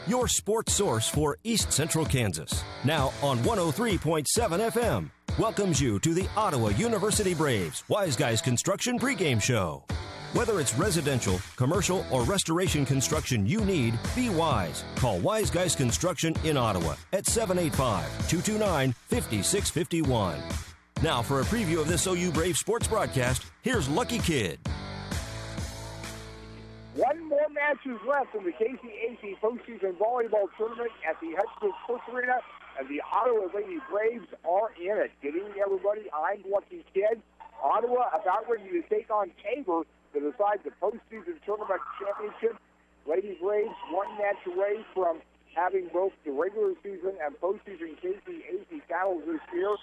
your sports source for East Central Kansas. Now on 103.7 FM, welcomes you to the Ottawa University Braves Wise Guys Construction pregame show. Whether it's residential, commercial, or restoration construction you need, be wise. Call Wise Guys Construction in Ottawa at 785-229-5651. Now for a preview of this OU Brave sports broadcast, here's Lucky Kid. One more match is left in the KCAC postseason volleyball tournament at the Hutchinson Sports Arena, and the Ottawa Lady Braves are in it. Good evening, everybody. I'm Lucky Kid. Ottawa about ready to take on Tabor to decide the postseason tournament championship. Lady Braves one match away from having both the regular season and postseason KCAC titles this year,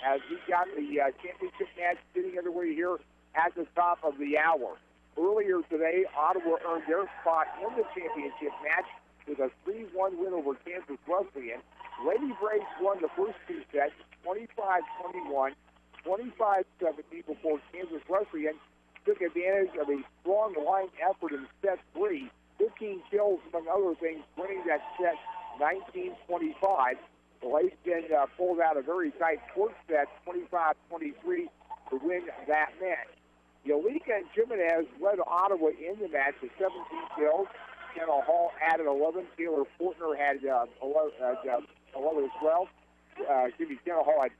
as we got the championship match getting underway here at the top of the hour. Earlier today, Ottawa earned their spot in the championship match with a 3-1 win over Kansas Wesleyan. Lady Braves won the first two sets, 25-21, 25-17 before Kansas Wesleyan took advantage of a strong line effort in set 3. 15 kills, among other things, winning that set 19-25. The Ladies then pulled out a very tight fourth set, 25-23, to win that match. Yolika Jimenez led Ottawa in the match with 17 kills. Kenna Hall added 11. Taylor Fortner had 11 as well. Kenna Hall had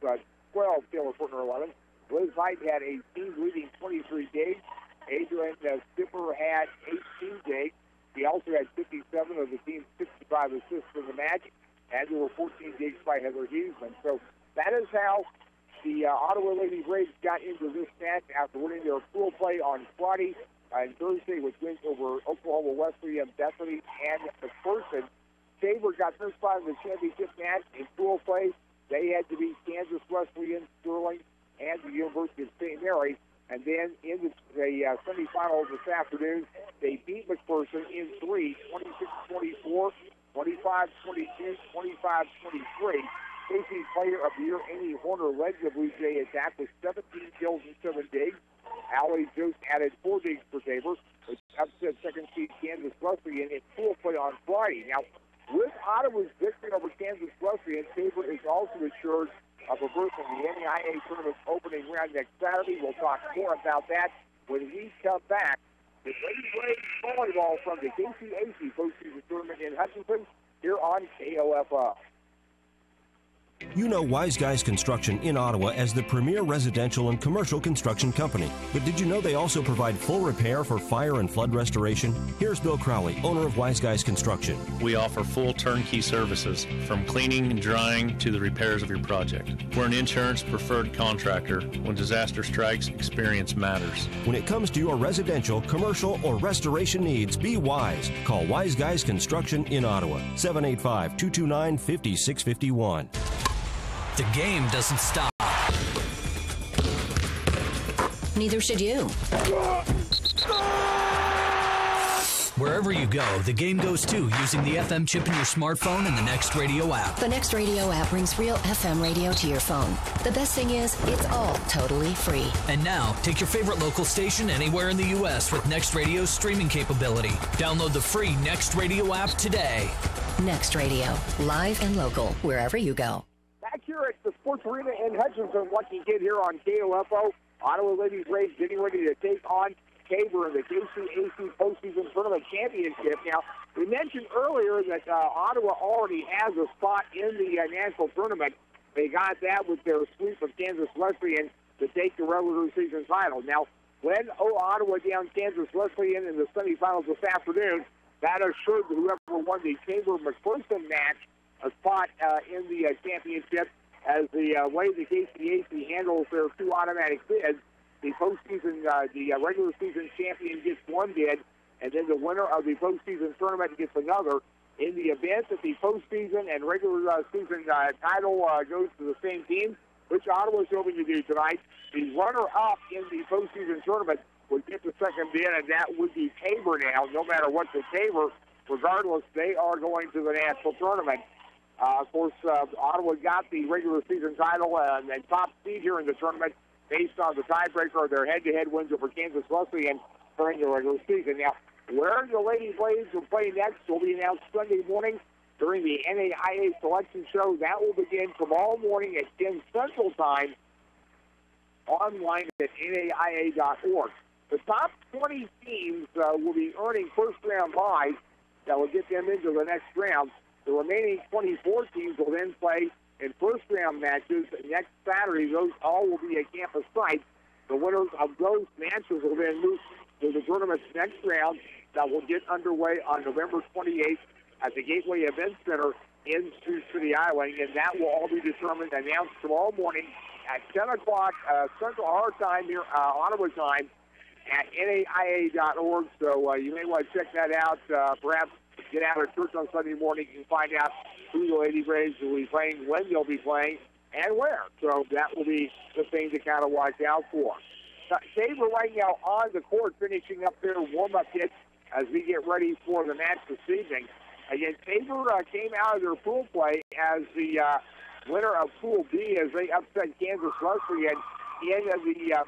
12. Taylor Fortner 11. Liz Height had 18, leading 23 digs. Adrian Skipper had 18 digs. He also had 57 of the team's 65 assists in the match. And there were 14 digs by Heather Huseman. So that is how the Ottawa Lady Braves got into this match after winning their pool play on Friday and Thursday, with wins over Oklahoma Wesleyan, Bethany, and McPherson. Tabor got their spot in the championship match in pool play. They had to beat Kansas Wesleyan, Sterling, and the University of St. Mary. And then in the semifinals this afternoon, they beat McPherson in 3, 26-24, 25-22, 25-23. KC Player of the Year, Amy Horner, led the Blue Jay attack with 17 kills and 7 digs. Allie Jost added 4 digs for Tabor, which upset second seed Kansas Wesleyan in pool play on Friday. Now, with Ottawa's victory over Kansas Wesleyan, Tabor is also assured of a berth in the NAIA tournament opening round next Saturday. We'll talk more about that when we come back. The Lady Braves volleyball from the KCAC postseason tournament in Hutchinson here on KOFO. You know Wise Guys Construction in Ottawa as the premier residential and commercial construction company. But did you know they also provide full repair for fire and flood restoration? Here's Bill Crowley, owner of Wise Guys Construction. We offer full turnkey services, from cleaning and drying to the repairs of your project. We're an insurance preferred contractor. When disaster strikes, experience matters. When it comes to your residential, commercial, or restoration needs, be wise. Call Wise Guys Construction in Ottawa, 785-229-5651. The game doesn't stop. Neither should you. Wherever you go, the game goes too, using the FM chip in your smartphone and the Next Radio app. The Next Radio app brings real FM radio to your phone. The best thing is, it's all totally free. And now, take your favorite local station anywhere in the U.S. with Next Radio's streaming capability. Download the free Next Radio app today. Next Radio, live and local, wherever you go. Back here at the Sports Arena in Hutchinson, Lucky Kid here on KOFO. Ottawa Lady Braves getting ready to take on Tabor in the KCAC postseason tournament championship. Now, we mentioned earlier that Ottawa already has a spot in the national tournament. They got that with their sweep of Kansas Wesleyan to take the regular season title. Now, when Ottawa down Kansas Wesleyan in the semifinals this afternoon, that assured whoever won the Tabor-McPherson match a spot in the championship. As the way the KCAC handles their two automatic bids, the postseason, the regular season champion gets one bid, and then the winner of the postseason tournament gets another. In the event that the postseason and regular season title goes to the same team, which Ottawa is hoping to do tonight, the runner-up in the postseason tournament would get the second bid, and that would be Tabor now. No matter what the Tabor, regardless, they are going to the national tournament. Of course, Ottawa got the regular season title and top seed here in the tournament based on the tiebreaker of their head-to-head wins over Kansas Wesleyan during the regular season. Now, Where the Lady Braves will play next will be announced Sunday morning during the NAIA selection show. That will begin tomorrow morning at 10 Central Time online at NAIA.org. The top 20 teams will be earning first-round byes that will get them into the next round. The remaining 24 teams will then play in first-round matches next Saturday. Those all will be at campus sites. The winners of those matches will then move to the tournament's next round that will get underway on November 28th at the Gateway Event Center in Sioux City, Iowa. And that will all be determined and announced tomorrow morning at 10 o'clock Central our time here, Ottawa time, at NAIA.org. So you may want to check that out. Perhaps get out of church on Sunday morning. You can find out who the Lady Braves will be playing, when they'll be playing, and where. So that will be the thing to kind of watch out for. Tabor right now on the court, finishing up their warm-up hits as we get ready for the match this evening. Again, Tabor came out of their pool play as the winner of Pool B as they upset Kansas Wesleyan in the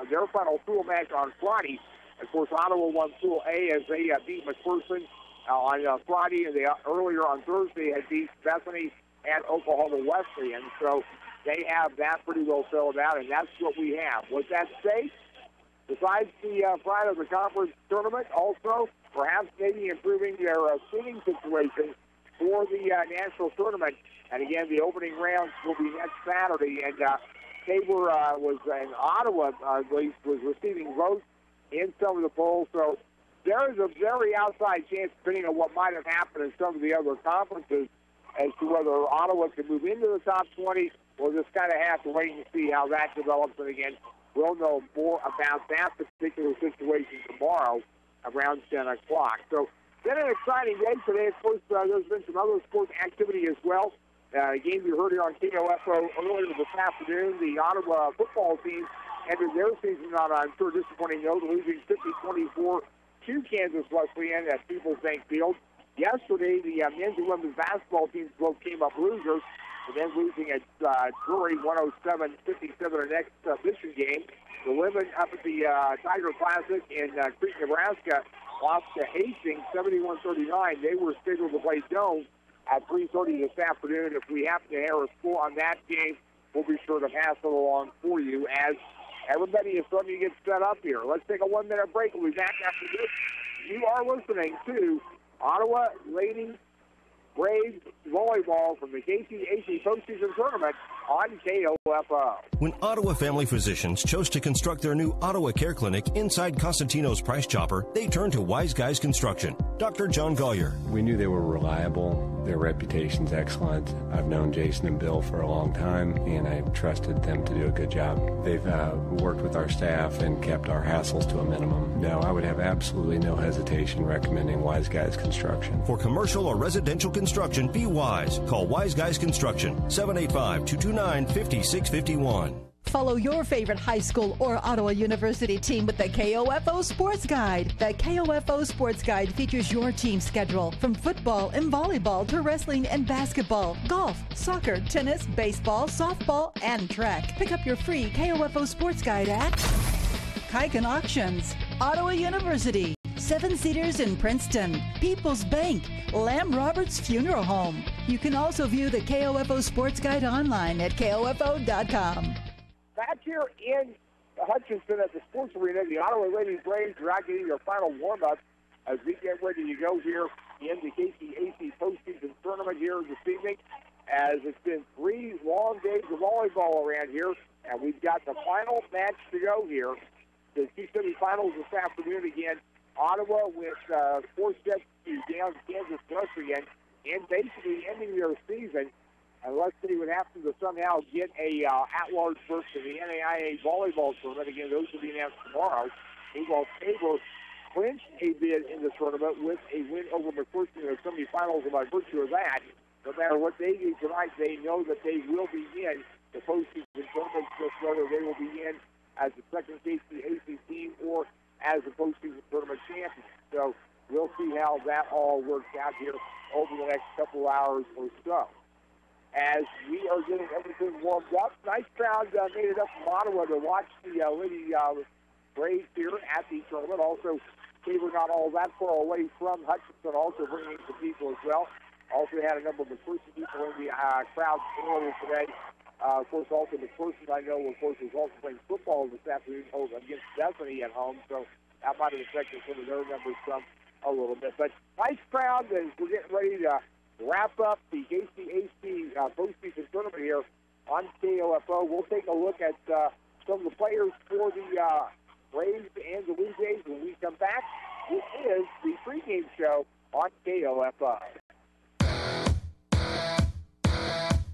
their final pool match on Friday. Of course, Ottawa won Pool A as they beat McPherson on Friday, and they earlier on Thursday had beat Bethany and Oklahoma Wesleyan. So they have that pretty well filled out, and that's what we have. With that said, besides the pride of the conference tournament, also perhaps maybe improving their seating situation for the national tournament. And again, the opening rounds will be next Saturday, and Tabor was in Ottawa, at least, was receiving votes in some of the polls. So there is a very outside chance, depending on what might have happened in some of the other conferences, as to whether Ottawa can move into the top 20. We'll just kind of have to wait and see how that develops. And again, we'll know more about that particular situation tomorrow around 10 o'clock. So it's been an exciting day today. Of course, there's been some other sports activity as well. A game you heard here on KOFO earlier this afternoon, the Ottawa football team ended their season on, I'm sure, disappointing note, losing 50-24 to Kansas Wesleyan at People's Bank Field. Yesterday, the men's and women's basketball teams both came up losers, and then losing at Drury 107-57 in the exhibition game. The women up at the Tiger Classic in Crete, Nebraska, lost to Hastings 71-39. They were scheduled to play Doane at 3:30 this afternoon. If we happen to hear a score on that game, we'll be sure to pass it along for you as everybody is starting to get set up here. Let's take a 1-minute break. We'll be back after this. You are listening to Ottawa Lady Braves Volleyball from the KCAC postseason tournament on KOFO. When Ottawa Family Physicians chose to construct their new Ottawa Care Clinic inside Costantino's Price Chopper, they turned to Wise Guys Construction. Dr. John Gollier. We knew they were reliable. Their reputation's excellent. I've known Jason and Bill for a long time, and I trusted them to do a good job. They've worked with our staff and kept our hassles to a minimum. No, I would have absolutely no hesitation recommending Wise Guys Construction. For commercial or residential construction, be wise. Call Wise Guys Construction, 785-229-5651. Follow your favorite high school or Ottawa University team with the KOFO Sports Guide. The KOFO Sports Guide features your team schedule from football and volleyball to wrestling and basketball, golf, soccer, tennis, baseball, softball, and track. Pick up your free KOFO Sports Guide at Kiken Auctions, Ottawa University, Seven Cedars in Princeton, People's Bank, Lamb Roberts Funeral Home. You can also view the KOFO Sports Guide online at KOFO.com. Back here in Hutchinson at the Sports Arena, the Ottawa Lady Braves are out getting their final warm-up as we get ready to go here in the KCAC postseason tournament here this evening, as it's been 3 long days of volleyball around here, and we've got the final match to go here. The two semifinals this afternoon again. Ottawa with 4 sets to down Kansas Wesleyan, and basically ending their season, unless they would happen to somehow get a at-large berth to the NAIA volleyball tournament. Again, those will be announced tomorrow. Meanwhile, Tabor clinched a bid in the tournament with a win over McPherson in the semifinals, and by virtue of that, no matter what they do tonight, they know that they will be in the postseason tournament, just whether they will be in as the second KCAC team or as the postseason tournament champion. So we'll see how that all works out here over the next couple hours or so. As we are getting everything warmed up, nice crowd made it up from Ottawa to watch the Lady Braves here at the tournament. Also Tabor not all that far away from Hutchinson, also bringing some people as well. Also had a number of McPherson people in the crowd earlier today. Of course, also McPherson, I know, of course, is also playing football this afternoon against Bethany at home, so that might have affected some of their numbers some a little bit. But nice crowd as we're getting ready to wrap up the KCAC postseason tournament here on KOFO. We'll take a look at some of the players for the Braves and the Blue Jays when we come back. This is the pregame show on KOFO.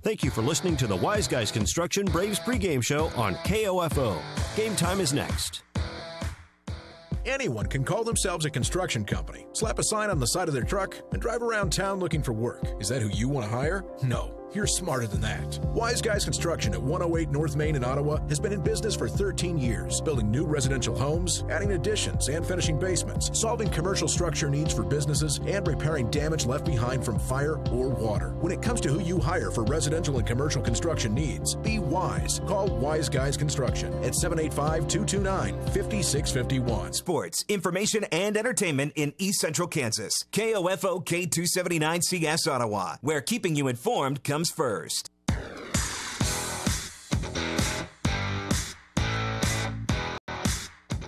Thank you for listening to the Wise Guys Construction Braves pregame show on KOFO. Game time is next. Anyone can call themselves a construction company, slap a sign on the side of their truck, and drive around town looking for work. Is that who you want to hire? No. You're smarter than that. Wise Guys Construction at 108 North Main in Ottawa has been in business for 13 years, building new residential homes, adding additions and finishing basements, solving commercial structure needs for businesses, and repairing damage left behind from fire or water. When it comes to who you hire for residential and commercial construction needs, be wise. Call Wise Guys Construction at 785-229-5651. Sports, information, and entertainment in East Central Kansas. KOFO K279CS Ottawa, where keeping you informed comes first.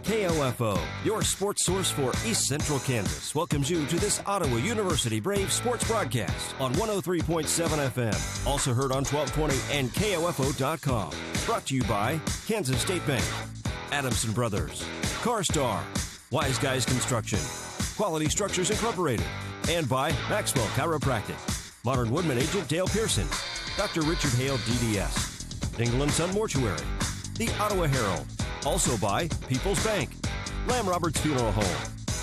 KOFO, your sports source for East Central Kansas, welcomes you to this Ottawa University Braves sports broadcast on 103.7 FM. Also heard on 1220 and KOFO.com. Brought to you by Kansas State Bank, Adamson Brothers, CarStar, Wise Guys Construction, Quality Structures Incorporated, and by Maxwell Chiropractic, Modern Woodman Agent Dale Pearson, Dr. Richard Hale, DDS, Dingle & Son Mortuary, the Ottawa Herald, also by People's Bank, Lamb Roberts Funeral Home,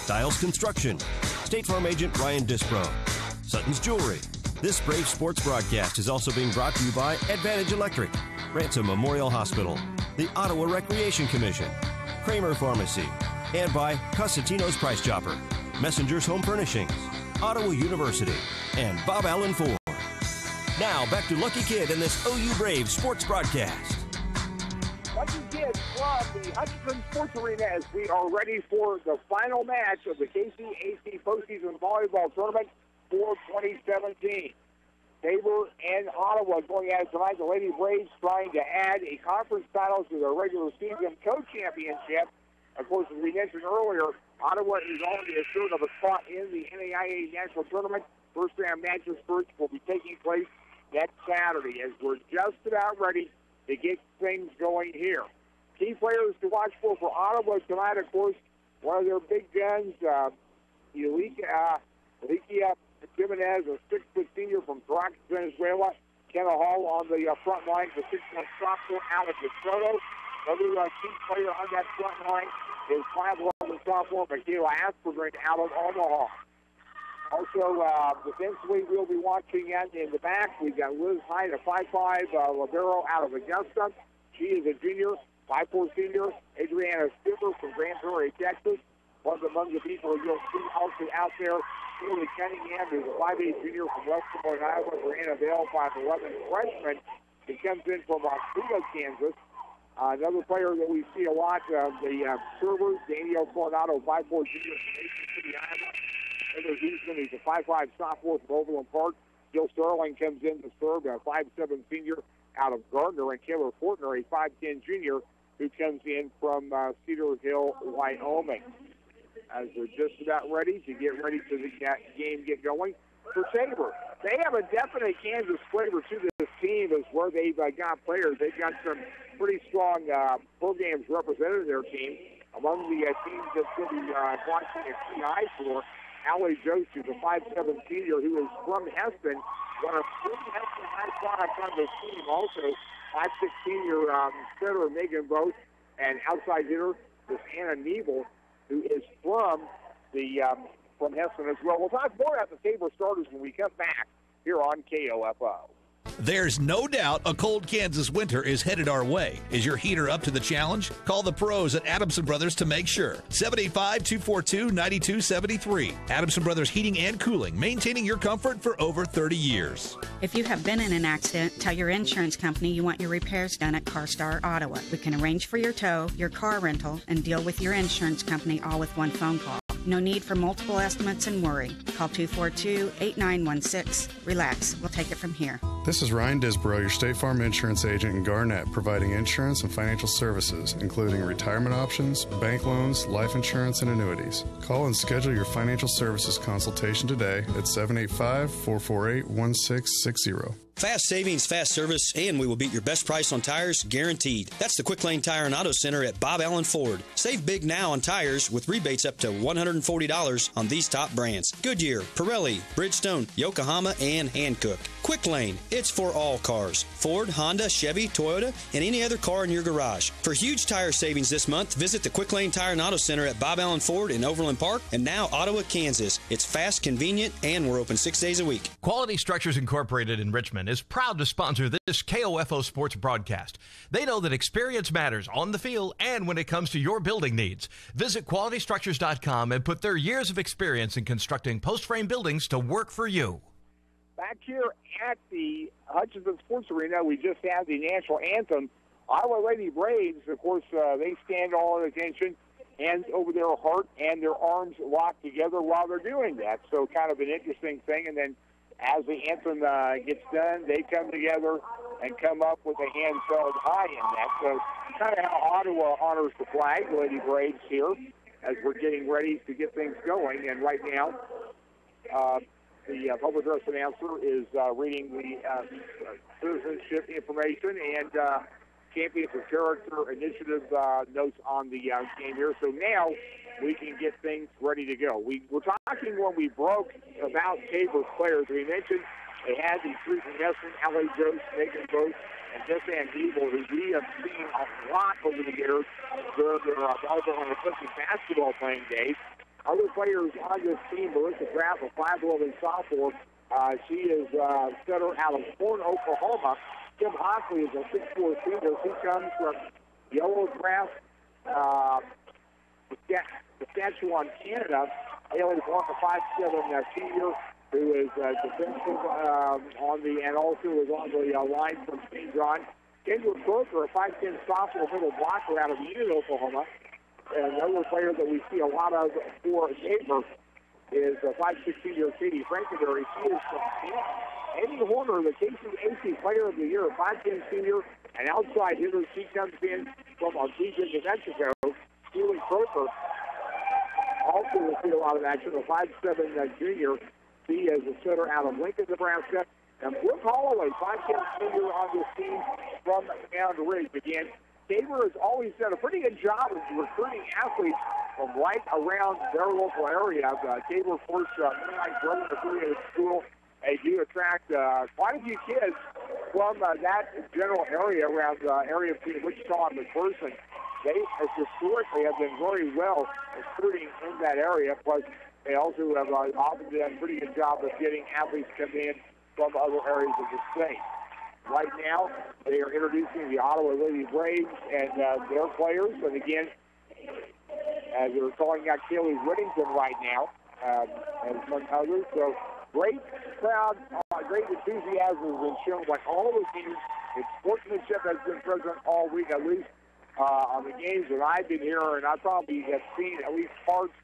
Dials Construction, State Farm Agent Ryan Dispro, Sutton's Jewelry. This Brave Sports broadcast is also being brought to you by Advantage Electric, Ransom Memorial Hospital, the Ottawa Recreation Commission, Kramer Pharmacy, and by Cosentino's Price Chopper, Messenger's Home Furnishings, Ottawa University, and Bob Allen Ford. Now, back to Lucky Kid in this OU Braves sports broadcast. Lucky Kid from the Hutchinson Sports Arena as we are ready for the final match of the KCAC postseason volleyball tournament for 2017. Tabor and Ottawa going at it tonight. The Lady Braves trying to add a conference title to their regular season co-championship. Of course, as we mentioned earlier, Ottawa is already assured of a spot in the NAIA National Tournament. First round matches first will be taking place next Saturday as we're just about ready to get things going here. Key players to watch for Ottawa tonight, of course, one of their big guns, Elikia Jimenez, a 6-foot senior from Caracas, Venezuela. Kenna Hall on the front line, the 6-foot sophomore out of DeSoto. Another key player on that front line is 5'11" sophomore Michaela Aspergren out of Omaha. Also, defensively, we'll be watching in the back. We've got Liz Hyde, a 5'5" libero out of Augusta. She is a junior, 5'4" senior. Adriana Stipper from Grand Prairie, Texas. One among the people you'll see also out there. Julie Cunningham is a 5'8" junior from West Des Moines, Iowa. Brianna Bell, 5'11" freshman. He comes in from Oswego, Kansas. Another player that we see a lot, the servers, Daniel Coronado, 5'4" junior from Mason City, Iowa. Heather Houston, he's a 5'5" sophomore from Overland Park. Gil Sterling comes in to serve, a 5'7" senior out of Gardner. And Taylor Fortner, a 5'10" junior, who comes in from Cedar Hill, Wyoming. As we're just about ready to get ready to the game get going. For Tabor, they have a definite Kansas flavor to this team as where they've got players. They've got some pretty strong programs represented in their team. Among the teams that will be watching a key eye for, Allie Jost, who's a 5'7" senior who is from Heston. One of three Heston high products on this team. Also, 5'6" senior setter Megan Boat, and outside hitter is Anna Nebel, who is from Heston as well. We'll talk more about the Tabor starters when we come back here on KOFO. There's no doubt a cold Kansas winter is headed our way. Is your heater up to the challenge? Call the pros at Adamson Brothers to make sure. 785-242-9273. Adamson Brothers Heating and Cooling, maintaining your comfort for over 30 years. If you have been in an accident, tell your insurance company you want your repairs done at CarStar Ottawa. We can arrange for your tow, your car rental, and deal with your insurance company all with one phone call. No need for multiple estimates and worry. Call 242-8916. Relax. We'll take it from here. This is Ryan Disborough, your State Farm insurance agent in Garnett, providing insurance and financial services, including retirement options, bank loans, life insurance, and annuities. Call and schedule your financial services consultation today at 785-448-1660. Fast savings, fast service, and we will beat your best price on tires, guaranteed. That's the Quick Lane Tire and Auto Center at Bob Allen Ford. Save big now on tires with rebates up to $140 on these top brands: Goodyear, Pirelli, Bridgestone, Yokohama, and Hankook. Quick Lane, it's for all cars: Ford, Honda, Chevy, Toyota, and any other car in your garage. For huge tire savings this month, visit the Quick Lane Tire and Auto Center at Bob Allen Ford in Overland Park and now Ottawa, Kansas. It's fast, convenient, and we're open 6 days a week. Quality Structures Incorporated in Richmond is proud to sponsor this KOFO Sports broadcast. They know that experience matters on the field and when it comes to your building needs. Visit QualityStructures.com and put their years of experience in constructing post-frame buildings to work for you. Back here at the Hutchinson Sports Arena, we just had the national anthem. Ottawa Lady Braves, of course, they stand all at attention, hands over their heart and their arms locked together while they're doing that. So kind of an interesting thing. And then as the anthem gets done, they come together and come up with a hand held high in that. So kind of how Ottawa honors the flag, the Lady Braves here, as we're getting ready to get things going. And right now, the public address announcer is reading the citizenship information and Champions of Character Initiative notes on the game here. So now we can get things ready to go. We were talking when we broke about Tabor's players. We mentioned they had these three from Nesson, L.A. Jones, Megan Gross, and Jess Van Diebel, who we have seen a lot over the years during their volleyball and basketball playing days. Other players on this team, Marissa Graff, a 5'11" sophomore. She is setter out of Horn, Oklahoma. Kim Hockley is a 6'4" senior. She comes from Yellowgrass, Saskatchewan, Canada. Haley Blanc, a 5'7" senior, who is defensive on the, and also is on the line from St. John. Kendra Croker, a 5'10" sophomore middle blocker out of Union, Oklahoma. And another player that we see a lot of for Tabor is a 5'6" senior Katie Frankenberry. She is from Amy Horner, the KCAC Player of the Year, 5'10" senior, and outside hitter. She comes in from Artesia, New Mexico. Keely Croker also will see a lot of action, a 5'7" junior. She is a setter out of Lincoln, Nebraska. And Brooke Holloway, 5'10" senior on this team from Mound Ridge. Again, Tabor has always done a pretty good job of recruiting athletes from right around their local area. Tabor, of course, Moonlight Brothers affiliated school. They do attract quite a few kids from that general area around the area between Wichita and McPherson. They historically have been very well recruiting in that area. Plus, they also have often done a pretty good job of getting athletes come in from other areas of the state. Right now, they are introducing the Ottawa Lady Braves and their players. And again, as they're calling out Kaylee Whittington right now, and among others. So great crowd, great enthusiasm has been shown by all the teams. And sportsmanship has been present all week, at least on the games that I've been here. And I probably have seen at least parts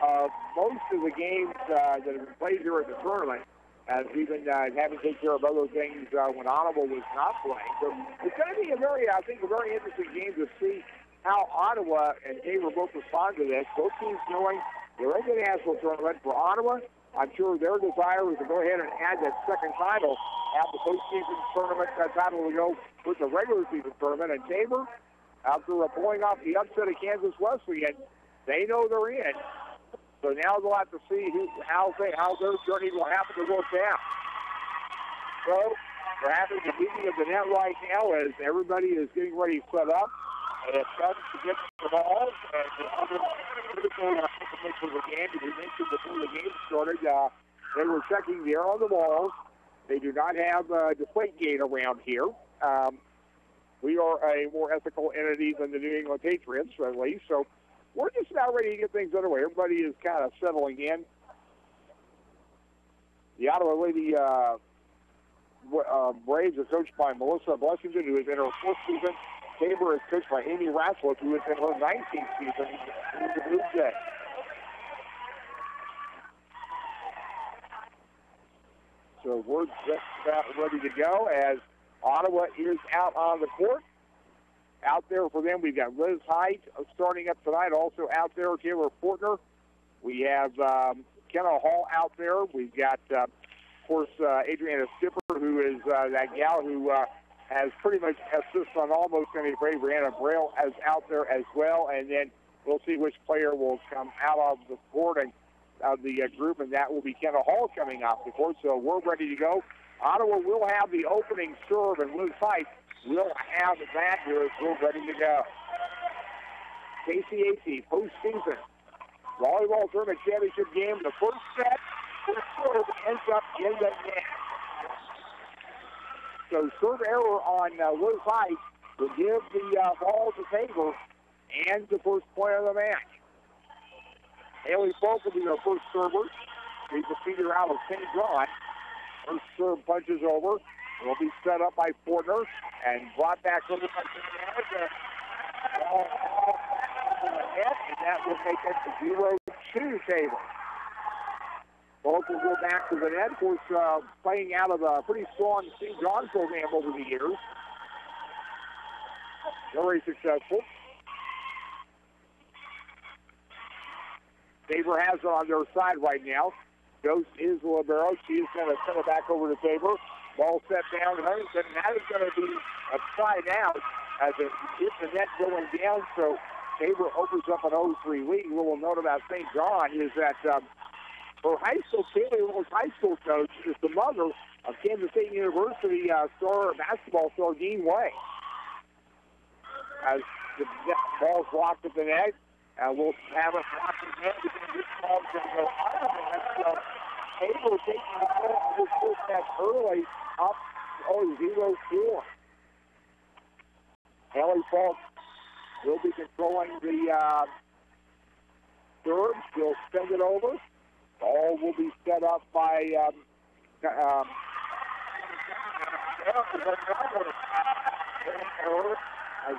of most of the games that have been played here at the tournament. As we've been having to take care of other things when Ottawa was not playing. So it's going to be a very interesting game to see how Ottawa and Tabor both respond to this. Both teams knowing they're in the national tournament. For Ottawa, I'm sure their desire is to go ahead and add that second title, have the postseason tournament title to go with the regular season tournament. And Tabor, after pulling off the upset of Kansas Wesleyan, they know they're in. So now they'll have to see how their journey will happen to go down. So we're having the meeting of the net right now as everybody is getting ready to set up. And it's time to get the balls. And the other critical information for the game, as we mentioned before the game started, they were checking the air on the balls. They do not have a deflate gate around here. We are a more ethical entity than the New England Patriots, at least. So we're just about ready to get things underway. Everybody is kind of settling in. The Ottawa Lady Braves are coached by Melissa Blessington, who is in her fourth season. Tabor is coached by Amy Ratzliff, who is in her 19th season in the Blue Jays. So we're just about ready to go as Ottawa is out on the court. Out there for them, we've got Liz Height starting up tonight. Also out there, Taylor Fortner. We have Kenna Hall out there. We've got, of course, Adriana Skipper, who is that gal who has pretty much assists on almost any play. Brianna Braille is out there as well. And then we'll see which player will come out of the court and of the group, and that will be Kenna Hall coming off the court. So we're ready to go. Ottawa will have the opening serve, and Liz Height will have that here as we're ready to go. KCAC postseason volleyball tournament championship game. The first set, first serve ends up in the net. So serve error on Liz Height will give the ball to Tabor and the first point of the match. Haley Falk will be their first server. She's the feeder out of St. John. First serve punches over. Will be set up by Fortner and brought back over by St. Ball off the net, and that will make it 0-2 Tabor. Falk will go back to the net. Of course, playing out of a pretty strong St. John program over the years. Very successful. Tabor has it on their side right now. Ghost is libero. She is going to send it back over to Tabor. Ball set down to Huntington. That is going to be upside out as it hits the net going down. So Tabor opens up an 0-3 lead. What we'll note about St. John is that her high school, Kaylee Little's high school coach is the mother of Kansas State University basketball star Dean Way. As the ball's blocked at the net, we'll have it blocked again because this ball's going to go out of the net. So Tabor taking the ball this first set early up 0-4. Haley Falk will be controlling the serve. She'll send it over. Ball will be set up by as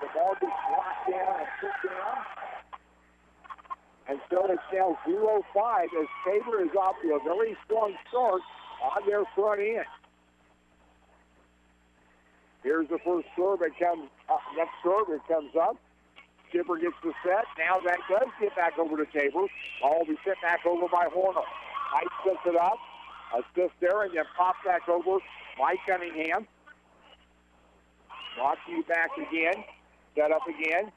the ball gets blocked down and put down. And so it's now 0-5 as Tabor is off to a very strong start on their front end. Here's the first serve. It comes up. Next serve, it comes up. Skipper gets the set. Now that does get back over to Tabor. Ball will be sent back over by Horner. Height sets it up. Assist there, and then pop back over by Cunningham. Walking back again. Set up again.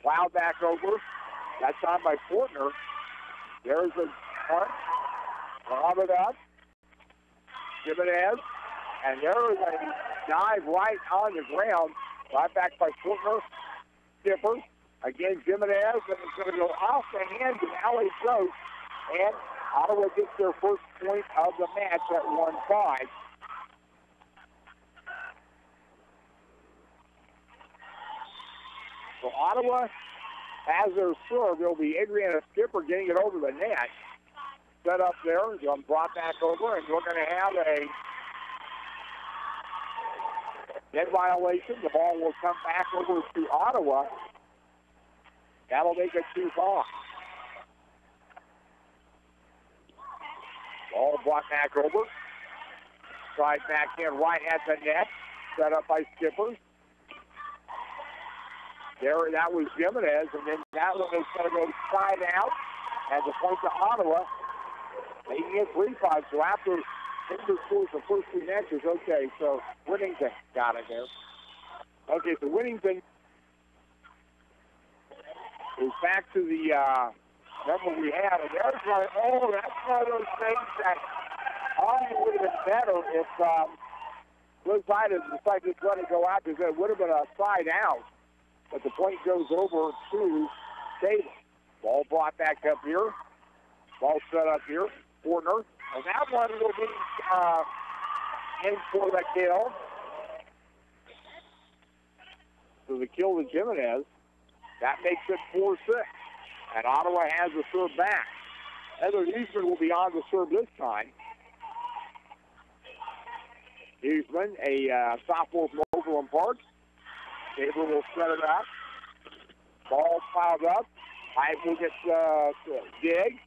Plow back over. That's on by Fortner. There's a punt. Lob it up. Jimenez. And there is a dive right on the ground. Right back by Fortner. Skipper. Again, Jimenez. And it's going to go off the hands of Allie Gross. And Ottawa gets their first point of the match at 1-5. So Ottawa has their serve. It'll be Adriana Skipper getting it over the net. Set up there, brought back over, and we're going to have a net violation. The ball will come back over to Ottawa. That'll make it 2-5. Ball brought back over. Side back in right at the net. Set up by Skipper. There, that was Jimenez, and then that one is going to go side out. And the point to Ottawa, making it 3-5. So after Tabor scores the first three matches, okay, so Whittington got it there. Okay, so Whittington is back to the number we had. And there's like, that's one of those things that probably would have been better if Liz Hyde had decided to let it go out because it would have been a side out. But the point goes over to Tabor. Ball brought back up here. Ball set up here. Fortner. And that one will be in for the kill. So the kill to Jimenez. That makes it 4-6. And Ottawa has the serve back. Heather Eastman will be on the serve this time. Eastman, a sophomore from Overland Park. Tabor will set it up. Ball piled up. Hyde will get dig.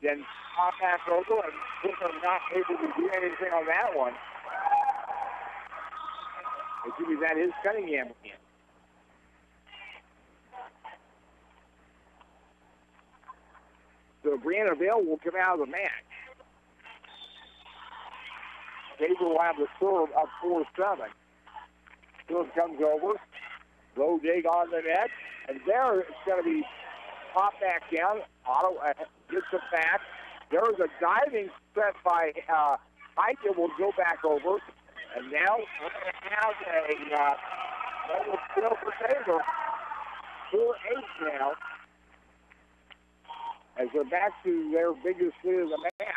then pop back over, and Whitmer not able to do anything on that one. Assuming that is Cunningham again. So Brianna Bell will come out of the match. Tabor will have the serve up 4-7. Serve comes over. Low dig on the net. And there it's going to be popped back down. Ottawa gets it back. There is a diving set by Height that will go back over. And now we're going to have a still for Tabor. 4-8 now. As they're back to their biggest lead of the match.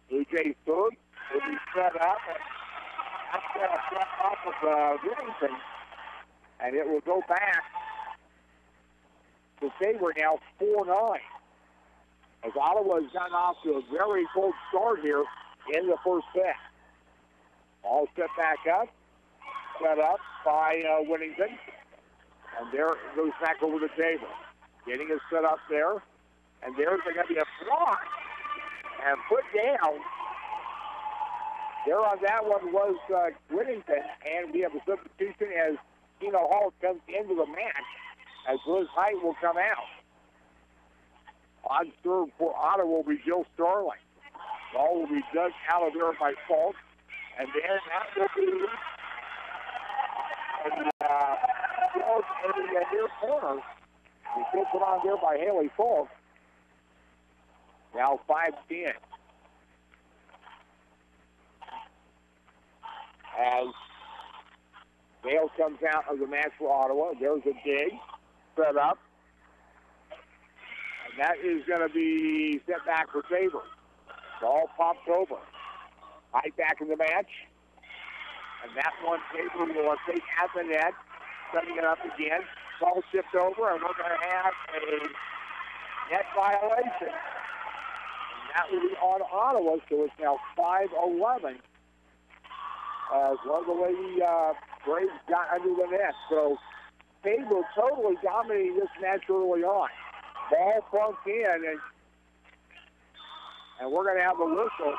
Blue Jays third will be set up. And that's going to set off of Whittington. And it will go back to Tabor now 4-9. As Ottawa has gotten off to a very cold start here in the first set. All set back up. Set up by Whittington. And there it goes back over the table. Getting it set up there. And there's going to be a block. And put down. There on that one was Whittington. And we have a substitution as Tina Hall comes into the match. As Liz Height will come out. On serve for Ottawa will be Jill Starling. Ball will be dug out of there by Falk. And then that will be in the near corner. He gets it on there by Haley Falk. Now 5-10. As Bale comes out of the match for Ottawa, there's a dig set up. And that is going to be set back for Tabor. Ball pops over. Height back in the match. And that one Tabor will take at the net. Setting it up again. Ball shipped over, and we're going to have a net violation. And that will be on Ottawa, so it's now 5-11. As one of the Lady Braves got under the net. So Tabor totally dominating this match early on. Ball funked in, and we're going to have a whistle.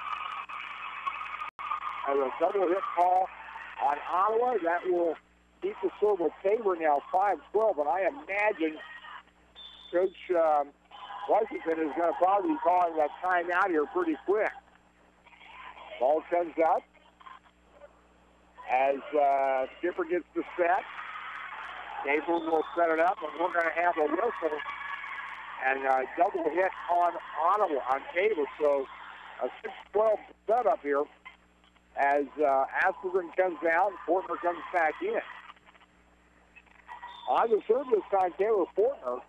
As a double hit call on Ottawa, that will keep the serve with Tabor now 5-12. And I imagine Coach Washington is going to probably be calling that timeout here pretty quick. Ball comes up as Skipper gets the set. Tabor will set it up, and we're going to have a whistle and a double hit on Ottawa, on Tabor. So a 6-12 setup here as Aspergren comes out and Fortner comes back in. On the serve this time, Taylor Fortner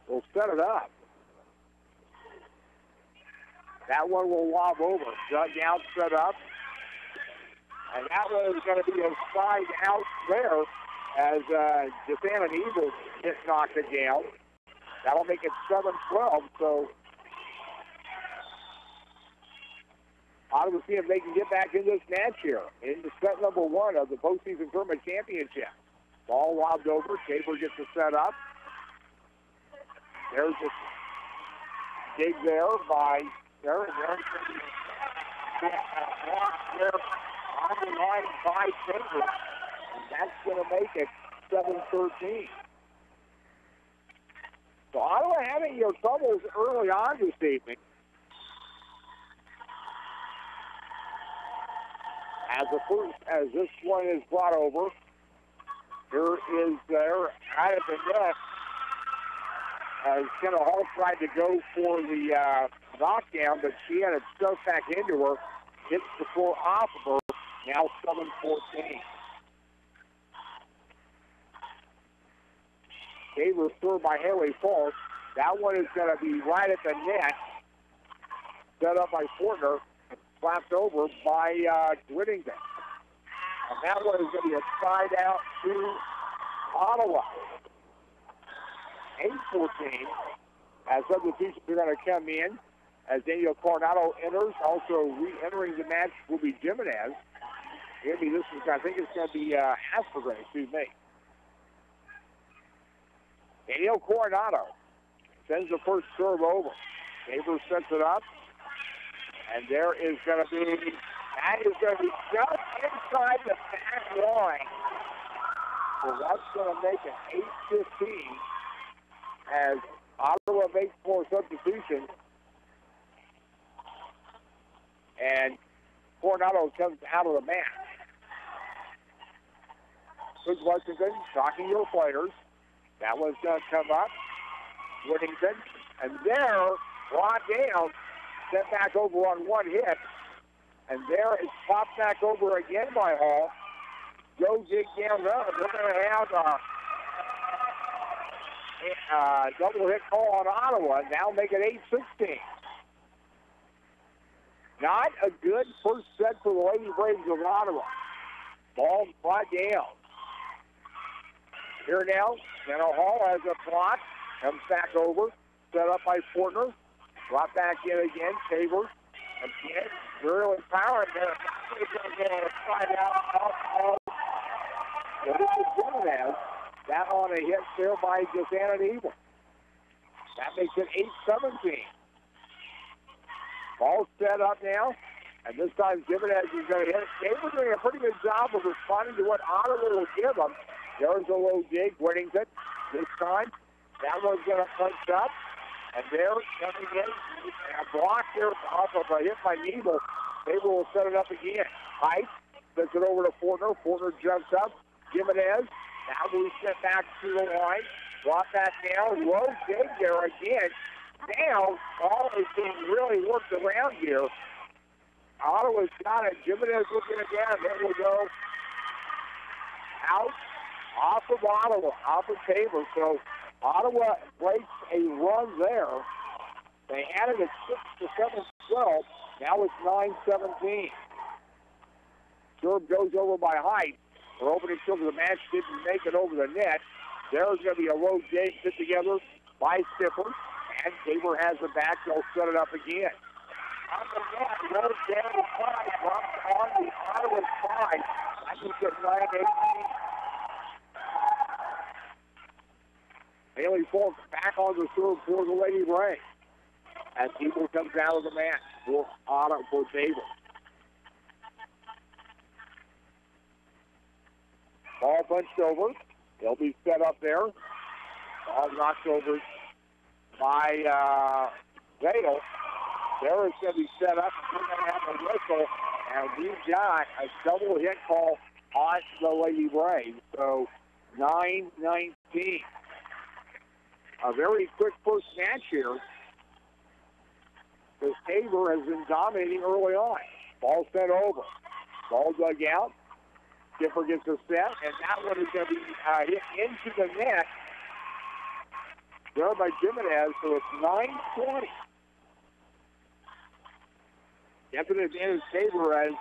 will set it up. That one will lob over. Dug out, set up. And that one is going to be a side out there as Japan Eagles gets knocked it down. That'll make it 7-12. So Ottawa see if they can get back in this match here into set number 1 of the postseason tournament championship. Ball lobbed over. Tabor gets the set up. There's a dig there by there. There on the line by Tabor. And that's going to make it 7-13. So Ottawa having your troubles early on this evening. As this one is brought over, here is there out of the net as Kenna Hall tried to go for the knockdown, but she had it stuffed back into her. Hits the floor off of her. Now 7-14. Tabor served by Haley Falk. That one is going to be right at the net. Set up by Fortner. Slapped over by Whittington. And that one is going to be a side out to Ottawa. 8-14. As substitutions are going to come in. As Daniel Coronado enters. Also re-entering the match will be Jimenez. Maybe this is, I think it's going to be Aspergren, excuse me. Daniel Coronado sends the first serve over. Tabor sets it up. And there is going to be, that is going to be just inside the back line. So that's going to make it 8-15 as Ottawa makes more substitutions. And Coronado comes out of the mat. Good Washington talking to the players. That one's going to come up. Whittington. And there, brought down, sent back over on one hit. And there it's popped back over again by Hall. Joe dig down there. They're going to have a double hit call on Ottawa. Now make it 8-16. Not a good first set for the Lady Braves of Ottawa. Ball brought down. Here now, Santa Hall has a block. Comes back over. Set up by Fortner. Brought back in again. Tabor. Again. Really power there. That on a hit there by Janet Evil. That makes it 8-17. Ball set up now. And this time Jimenez is going to hit it. Tabor's doing a pretty good job of responding to what Ottawa will give them. There's a low dig. Whittington. This time. That one's going to punch up. And there, coming in, a block there off of a hit by Nebel. Tabor will set it up again. Height sets it over to Fortner. Fortner jumps up. Jimenez. Now we step back to the line. Brought back now. Low dig there again. Now, all is being really worked around here. Ottawa's got it. Jimenez looking again. It will go out off of Ottawa, off of Tabor. So Ottawa breaks a run there. They had it at 6-7-12. Now it's 9-17. Serve goes over by Height. Their opening serve of the match didn't make it over the net. There's going to be a low dig put together by Stiffer. And Tabor has the back. They'll set it up again. On the net, goes down the side. Drops on the Ottawa side. I think it's 9-18. Haley Falk back on the serve for the Lady Braves. As Tabor comes out of the mat for Tabor. Ball punched over. They'll be set up there. Ball knocked over by Vale. There is going to be set up. We're going to have a whistle. And we've got a double hit call on the Lady Braves. So 9-19. A very quick first match here. Because Tabor has been dominating early on. Ball sent over. Ball dug out. Skipper gets a set, and that one is going to be hit into the net. There by Jimenez, so it's 9-20. Definite advantage Tabor as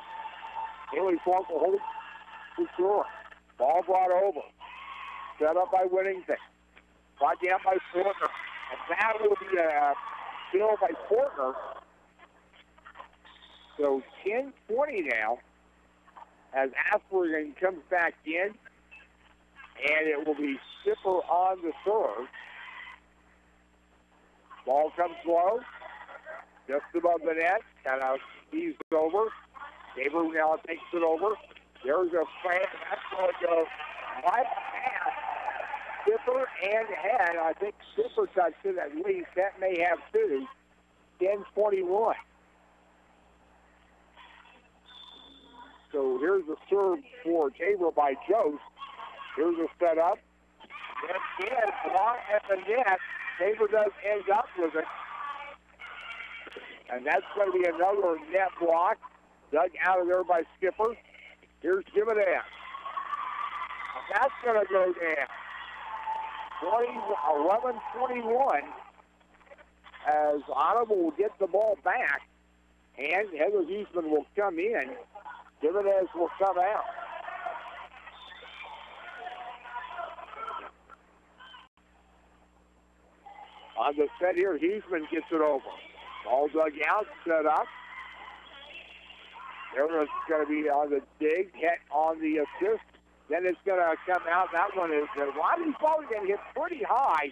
Haley Falk will hold the score. Ball brought over. Set up by Whittington. Brought down by Fortner. And that will be a kill by Fortner. So 10-20 now as Aspergen comes back in. And it will be Skipper on the serve. Ball comes low. Just above the net. Kind of eased over. Tabor now takes it over. There's a plan. That's going to go right past Skipper and head. I think Skipper touched it at least. That may have two. 10-21. So here's the serve for Tabor by Jost. Here's a setup. And again, block at the net. Tabor does end up with it. And that's going to be another net block. Dug out of there by Skipper. Here's Jimenez. That's going to go down. 11-21 as Ottawa will get the ball back. And Heather Huseman will come in. Jimenez will come out. On the set here, Huseman gets it over. Ball dug out, set up. There's going to be on the dig, hit on the assist Then it's going to come out. That one is Rodney's ball going to hit pretty high.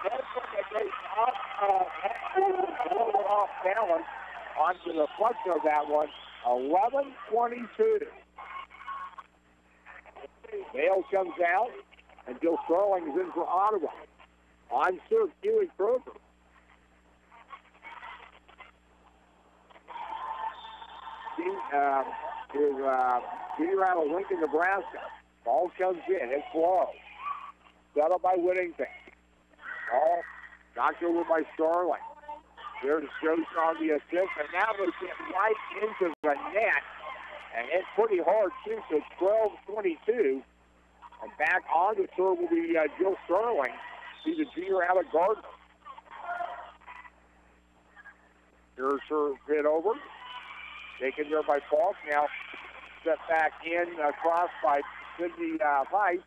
That's going to get off balance onto the front of that one. 11-22. Bale comes out, and Jill Sterling is in for Ottawa. On serve, Huey Kroger. Junior out of Lincoln, Nebraska. Ball comes in. It's low. Set up by Whittington. Ball knocked over by Sterling. There's Jones on the assist, and now it's hit right into the net. And it's pretty hard, too, so it's 12-22. And back on the serve will be Jill Sterling. See the junior out of Gardner. Here's her hit over. Taken there by Falk. Now set back in across by Sidney Price.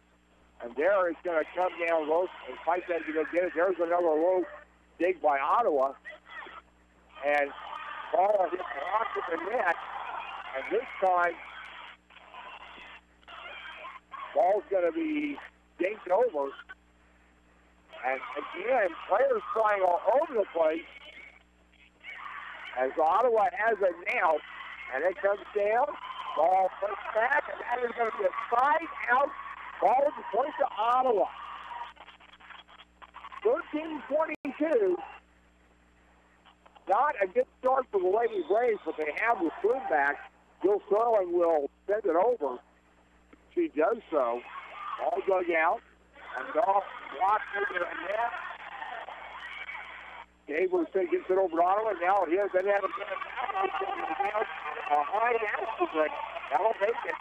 And there it's going to come down low. And Price has to go get it. There's another low dig by Ottawa. And ball hits blocked at the net. And this time, ball's going to be dinked over. And again, players flying all over the place. As Ottawa has it now. And it comes down. Ball pushed back. And that is going to be a side out. Ball is point to Ottawa. 13-22. Not a good start for the Lady Braves, but they have the swing back. Jill Sterling will send it over. She does so. Ball dug out. And Goff blocks into the net. Tabor gets it over to Ottawa. Now he has it down. A high out. That'll make it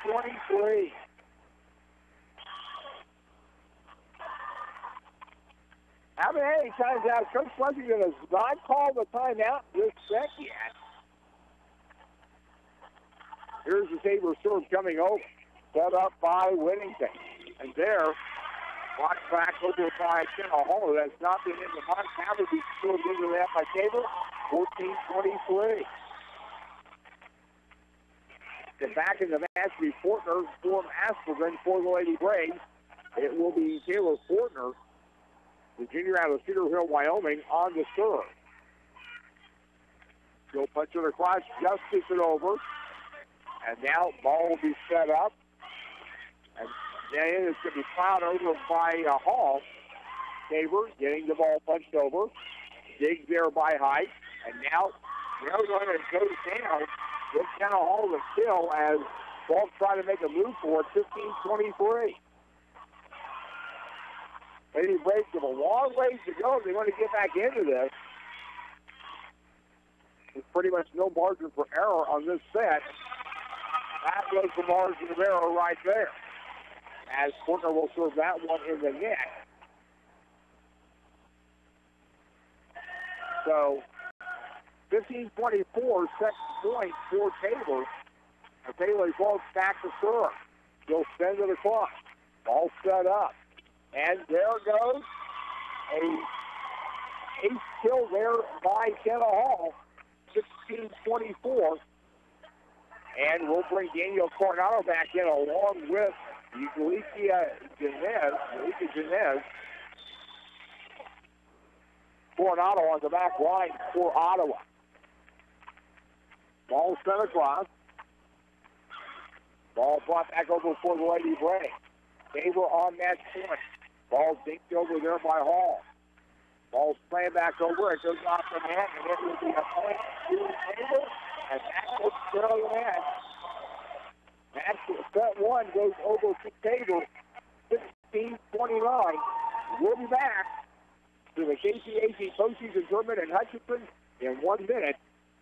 13-23. How many times out? Coach Lexington has not called the timeout this set yet. Here's the Tabor serve coming over. Set up by Whittington. And there, blocked back over by Kenna Hall. That's not been in the box. Now to be still into that by Tabor. 14-23. The back in the match will be Fortner from Aspergen for the Lady Braves. It will be Taylor Fortner, the junior out of Cedar Hill, Wyoming, on the serve. She'll punch it across, just gets it over. And now ball will be set up. And then it's going to be plowed over by Hall. Tabor getting the ball punched over. Digs there by Height. And now Arizona goes down. With Kenna Hall to still as Falk trying to make a move for it. 15-23. Lady Braves have a long ways to go if they want to get back into this. There's pretty much no margin for error on this set. That was the margin of error right there. As Portner will serve that one in the net. So, 15-24, second point for Tabor. And Taylor Falk back to serve. He'll send it across. All set up. And there goes a ace kill there by Kenna Hall. 16-24. And we'll bring Daniel Coronado back in along with Alicia Janez. Coronado on the back line for Ottawa. Ball sent across. Ball brought back over for the Lady Braves. Tabor on that point. Ball dinked over there by Hall. Ball slammed back over. It goes off the net, and it will be a point to Tabor. And that will still net. Set one goes over to Tabor. 16-29. We'll be back to the KCAC postseason tournament in Hutchinson in 1 minute.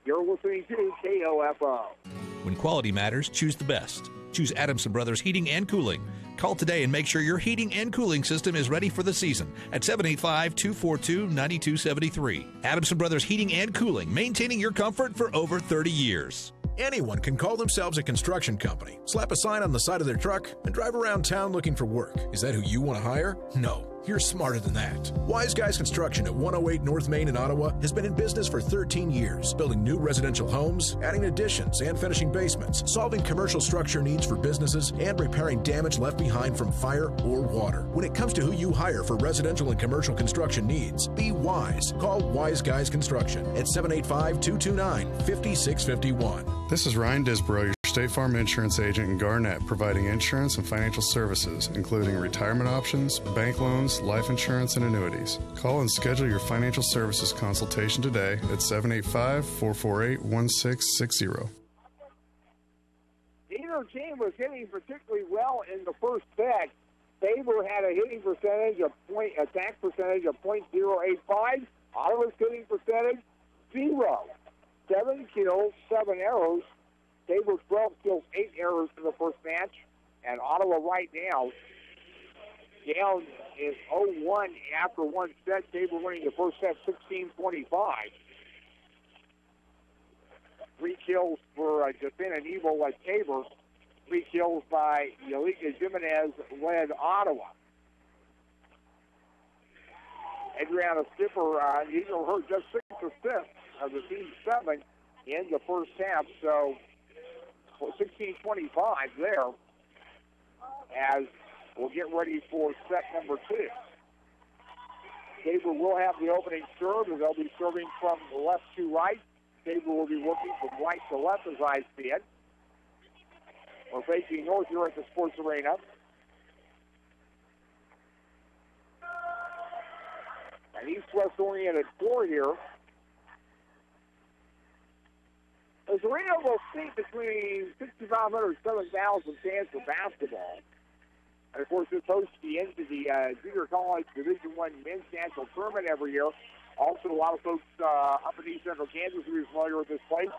You're listening to KOFO. When quality matters, choose the best. Choose Adamson Brothers Heating and Cooling. Call today and make sure your heating and cooling system is ready for the season at 785-242-9273. Adamson Brothers Heating and Cooling, maintaining your comfort for over 30 years. Anyone can call themselves a construction company, slap a sign on the side of their truck, and drive around town looking for work. Is that who you want to hire? No. you're smarter than that. Wise Guys Construction at 108 North Main in Ottawa has been in business for 13 years, building new residential homes, adding additions and finishing basements, solving commercial structure needs for businesses, and repairing damage left behind from fire or water. When it comes to who you hire for residential and commercial construction needs, be wise. Call Wise Guys Construction at 785-229-5651. This is Ryan Disborough, your State Farm insurance agent in Garnett, providing insurance and financial services, including retirement options, bank loans, life insurance, and annuities. Call and schedule your financial services consultation today at 785-448-1660. Neither team was hitting particularly well in the first set. Tabor had a hitting percentage of attack percentage of .085. Ottawa's hitting percentage 0. 7 kills, 7 errors. Tabor 12 kills, 8 errors in the first match. And Ottawa right now down is 0-1 after one set. Tabor winning the first set 16-25. 3 kills for defending evil like Tabor. 3 kills by Yelika Jimenez led Ottawa. Adriana Skipper, these are her just 6 assists of the team's 7 in the first half. So 16-25 there as we'll get ready for set number 2. Tabor will have the opening serve, and they'll be serving from left to right. Tabor will be working from right to left as I see it. We're facing north here at the Sports Arena. An east-west oriented floor here. This arena will seat between 6,500 and 7,000 fans for basketball. And, of course, this hosts the end of the Junior College Division I Men's National Tournament every year. Also, a lot of folks up in East Central Kansas who are familiar with this place.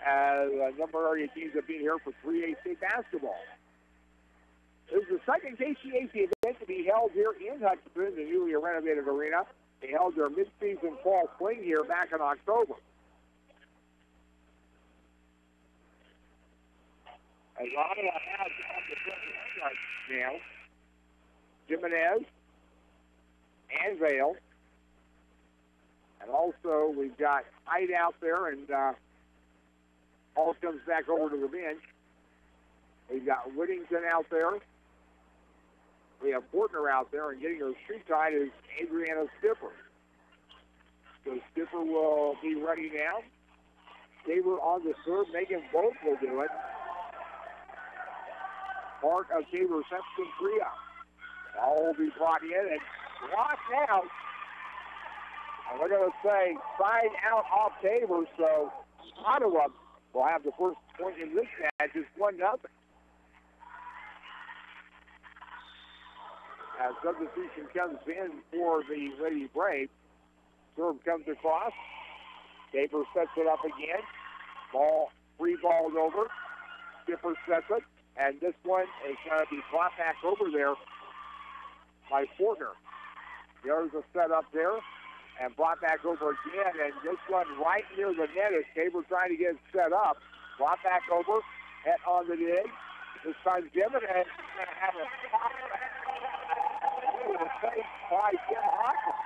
A number of area teams have been here for 3A state basketball. This is the second KCAC event to be held here in Hutchinson, the newly renovated arena. They held their mid-season fall fling here back in October. As Ottawa has on the front right now, Jimenez and Vale. And also, we've got Hyde out there, and Hall comes back over to the bench. We've got Whittington out there. We have Portner out there, and getting her shoe tied is Adriana Skipper. So Skipper will be ready now. Tabor on the serve. Megan Bolt will do it. Part of Tabor Simpson Priya. All will be brought in and blocked out. And we're going to say side out off Tabor, so Ottawa will have the first point in this match. It's 1-0. As substitution comes in for the Lady Braves, serve comes across. Tabor sets it up again. Free balled over. Skipper sets it. And this one is going to be brought back over there by Fortner. There's a set up there and brought back over again. And this one right near the net as Tabor trying to get it set up. Brought back over. Head on the dig. This time Jimenez is going to have a by Jim Hawkins.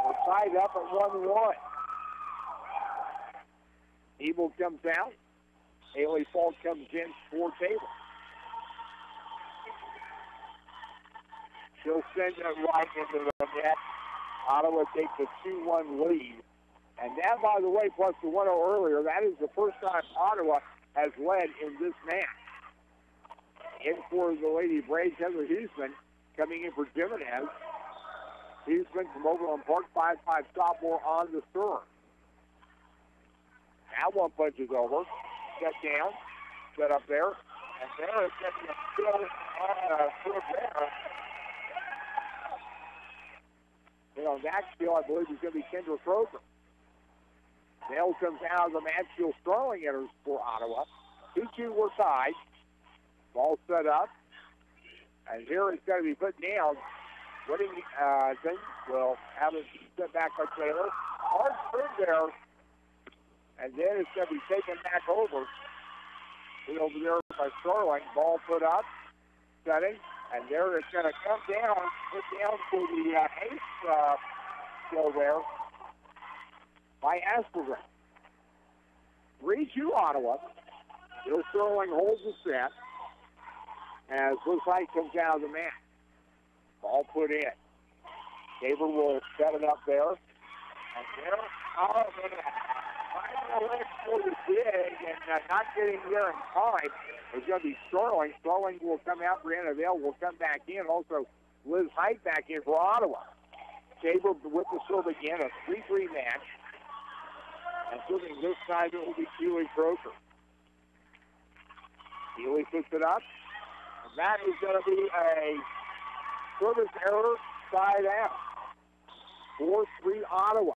We're tied up at 1-1. Evil comes out. Haley Falk comes in for Tabor. She'll send it right into the net. Ottawa takes a 2-1 lead. And that, by the way, plus the 1-0 earlier, that is the first time Ottawa has led in this match. In for the Lady Braves, Heather Huseman coming in for Jimenez. Huseman from Overland Park, 5'5" sophomore on the serve. That one punches over. Set down. Set up there. And there is getting a still on serve there. On that skill, I believe, is going to be Kendra Croker. Nell comes out of the match. She'll throwing hitters for Ottawa. 2-2 were tied. Ball set up. And here it's going to be put down. Whittington will have it set back by Taylor. Hard serve there. And then it's going to be taken back over. Over there by Starling. Ball put up. Setting. And there it's going to come down, put down for the ace still there by Asperger. 3-2 Ottawa. Bill Sterling holds the set as Woodside comes out of the mat. Ball put in. Tabor will set it up there. And there, for the dig and not getting there in time. It's going to be Sterling. Sterling will come out. Brianna Vale will come back in. Also, Liz Height back in for Ottawa. Tabor with the serve again, a 3-3 match. And serving this side, it will be Keely Croker. Keely puts it up. And that is going to be a service error side out. 4-3 Ottawa.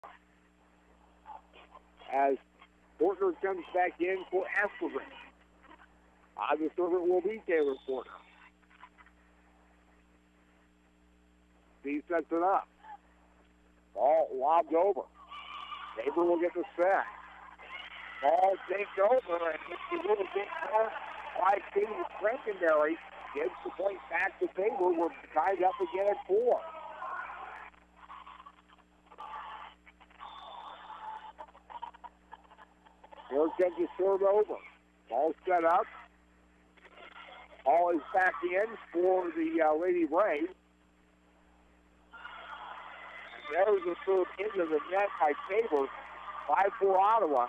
As Porter comes back in for Asperger. The server will be Taylor Porter. He sets it up. Ball lobbed over. Tabor will get the set. Ball takes over, and it's a little bit more by Katie Frankenberry. Gives the point back to Tabor. We're tied up again at 4. Here comes the serve over. Ball set up. Ball is back in for the Lady Braves. And there's a serve into the net by Tabor. 5-4 Ottawa.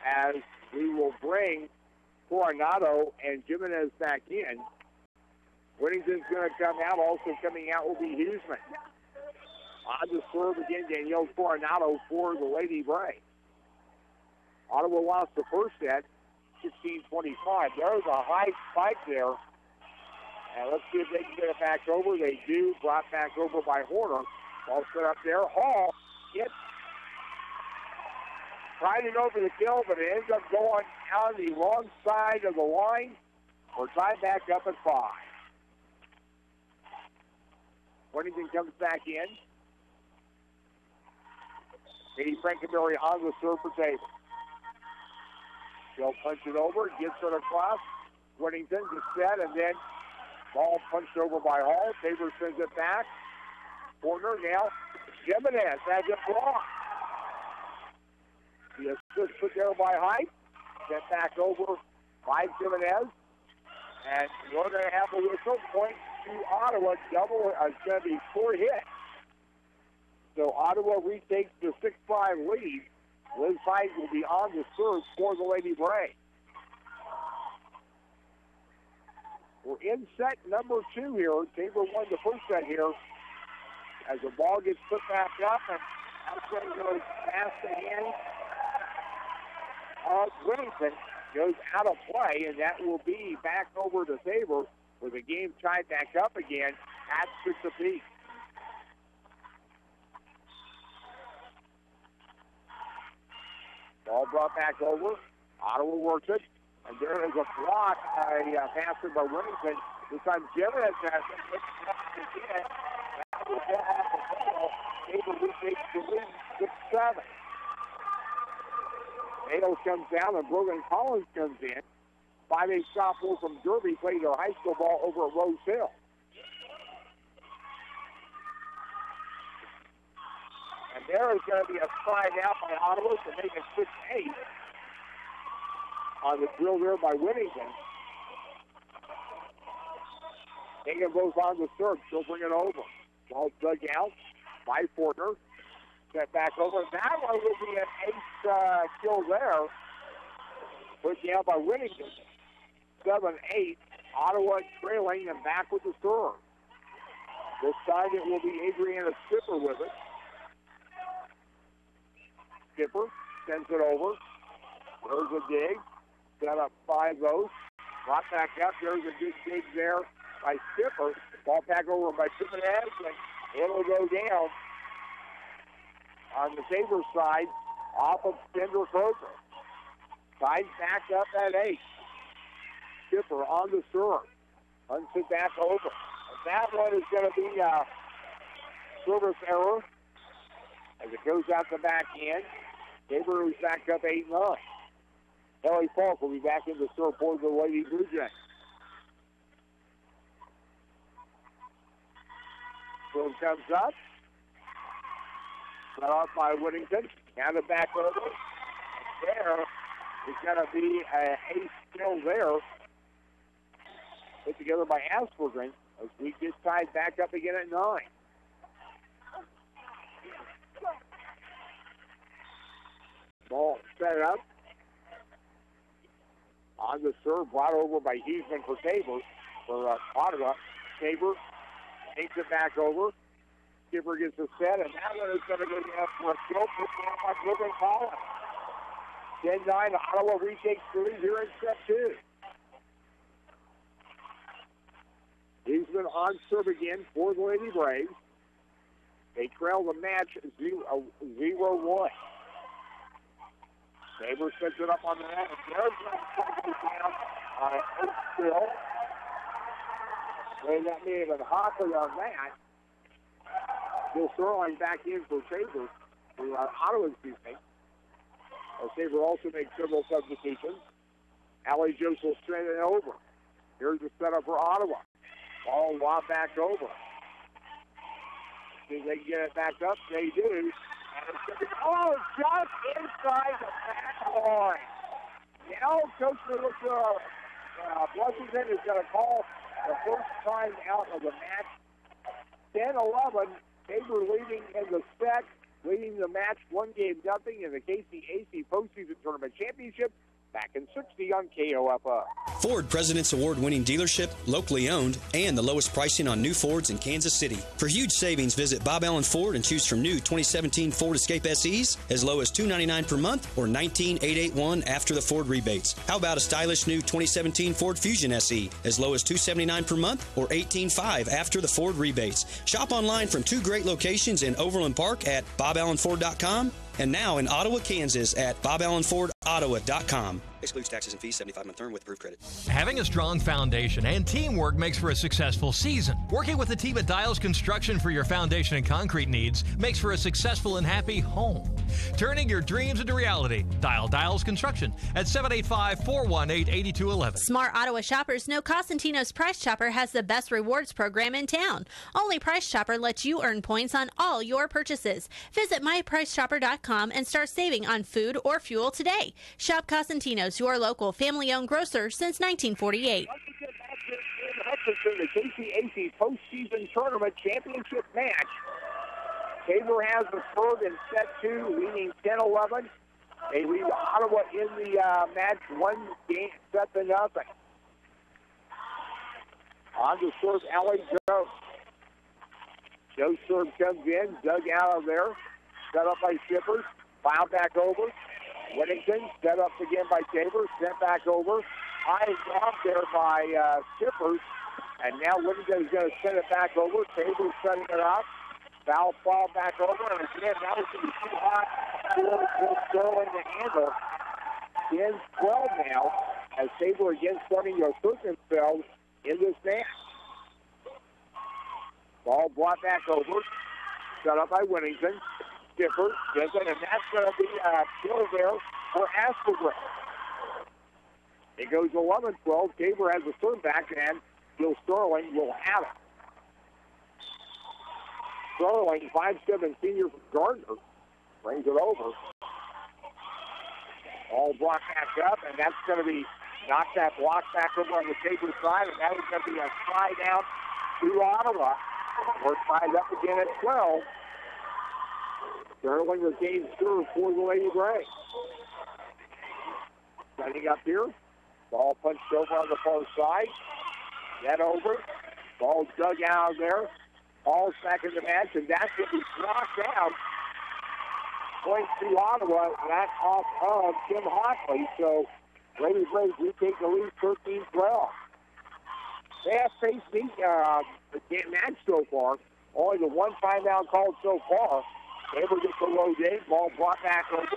As we will bring Coronado and Jimenez back in. Whittington's going to come out. Also coming out will be Huseman. On the serve again, Danielle Coronado for the Lady Braves. Ottawa lost the first set, 16-25. There's a high spike there. And let's see if they can get it back over. They do. Brought back over by Horner. Ball set up there. Hall gets tried it over the kill, but it ends up going out the wrong side of the line. We're tied back up at 5. Whittington comes back in. Katie Frankenberry on the serve for Tabor. She'll punch it over, gets it across. Whittington to set, and then ball punched over by Hall. Tabor sends it back. Corner now. Jimenez has it blocked. The assist put there by Height. Sent back over by Jimenez. And we're going to have a whistle point to Ottawa. It's going to be 4 hits. So Ottawa retakes the 6-5 lead. Liz Height will be on the serve for the Lady Braves. We're in set number 2 here. Tabor won the first set here. As the ball gets put back up, and that's going to go past the hands of Whittington. Goes out of play, and that will be back over to Tabor with the game tied back up again at 6 apiece. Ball brought back over. Ottawa works it. And there is a block, a pass by Whittington. This time Jimenez has it. That will get off the ball. Tabor retakes the lead, 6-7. Nato comes down and Brogan Collins comes in. 5-8 sophomore from Derby played their high school ball over at Rose Hill. And there is going to be a slide out by Ottawa to make it 6-8 on the drill there by Whittington. Taking both on the serve. She'll bring it over. Ball dug out by Fortner. Set back over. That one will be an ace kill there. Put down by Whittington. 7-8. Ottawa trailing and back with the serve. This side it will be Adriana Skipper with it. Skipper sends it over. There's a dig. Set up 5 votes. Brought back up. There's a good dig there by Skipper. Ball back over by Jimenez, and it'll go down on the Tabor side off of Kendra Croker. Tied back up at 8. Skipper on the serve. Hunts it back over. And that one is going to be a service error as it goes out the back end. Tabor is back up 8-9. Ellie Falk will be back in the serve for the Lady Blue Jays. Serve comes up. Set off by Whittington. Now the back over. There is going to be a ace still there. Put together by Aspergren as we get tied back up again at 9. Ball set up. On the serve, brought over by Huseman for Tabor. For Ottawa. Tabor takes it back over. Skipper gets a set, and that one is going to go down for a kill by Brooklyn Collins. 10-9, Ottawa retakes 3 here in set 2. Huseman on serve again for the Lady Braves. They trail the match 0-1. Tabor sets it up on the net, and there's one down on an 8 still. Well, that may have been Hockley on that. Bill Sterling back in for Tabor, for Ottawa, excuse me. Tabor also makes several substitutions. Allie Joseph will straight it over. Here's the setup for Ottawa. Ball lobbed back over. See if they can get it back up. They do. Oh, just inside the back line. Now, Coach Washington is going to call the first time out of the match. 10-11, Tabor leading in the set, leading the match 1-0 in the KCAC Postseason Tournament Championship. Back in 60 on KOFO. Ford President's Award-winning dealership, locally owned, and the lowest pricing on new Fords in Kansas City. For huge savings, visit Bob Allen Ford and choose from new 2017 Ford Escape SEs as low as $299 per month or $19,881 after the Ford rebates. How about a stylish new 2017 Ford Fusion SE as low as $279 per month or $18,500 after the Ford rebates. Shop online from 2 great locations in Overland Park at boballenford.com and now in Ottawa, Kansas at boballenfordottawa.com. Excludes taxes and fees, 75-month term with approved credit. Having a strong foundation and teamwork makes for a successful season. Working with the team at Dials Construction for your foundation and concrete needs makes for a successful and happy home. Turning your dreams into reality. Dial Dials Construction at 785-418-8211. Smart Ottawa shoppers know Cosentino's Price Chopper has the best rewards program in town. Only Price Chopper lets you earn points on all your purchases. Visit mypricechopper.com and start saving on food or fuel today. Shop Cosentino's, your local family-owned grocer since 1948. The KCAC Postseason Tournament Championship match. Tabor has the third in set 2, leading 10-11. They lead Ottawa in the match 1-0. On to serve, Allie Joe. Joe serve comes in, dug out of there. Set up by Shippers. Fouled back over. Whittington set up again by Tabor. Sent back over. High off there by Shippers. And now Whittington is going to send it back over. Tabor setting it up. Foul ball back over. And again, that was going to be too hot for Sterling to handle. 10-12 now as Tabor again starting to assert themselves in this match. Ball brought back over. Set up by Whittington. Skipper gets it, and that's going to be a kill there for Aspergren. It goes 11-12. Tabor has the serve back, and Bill Sterling will have it. Sterling, 5'7" senior from Gardner, brings it over. All brought back up, and that's going to be knocked that block back over on the Tabor side, and that is going to be a slide out to Ottawa. We're tied up again at 12. Sterling retains serve for the Lady Braves. Setting up here. Ball punched over on the far side. That over. Ball dug out of there. Ball's back in the match, and that's going to be knocked out. Point to Ottawa. That off of Tim Hockley. So, Lady Braves retake the lead 13-12. They have faced the match so far. Only the one timeout called so far. Tabor gets a low day. Ball brought back over.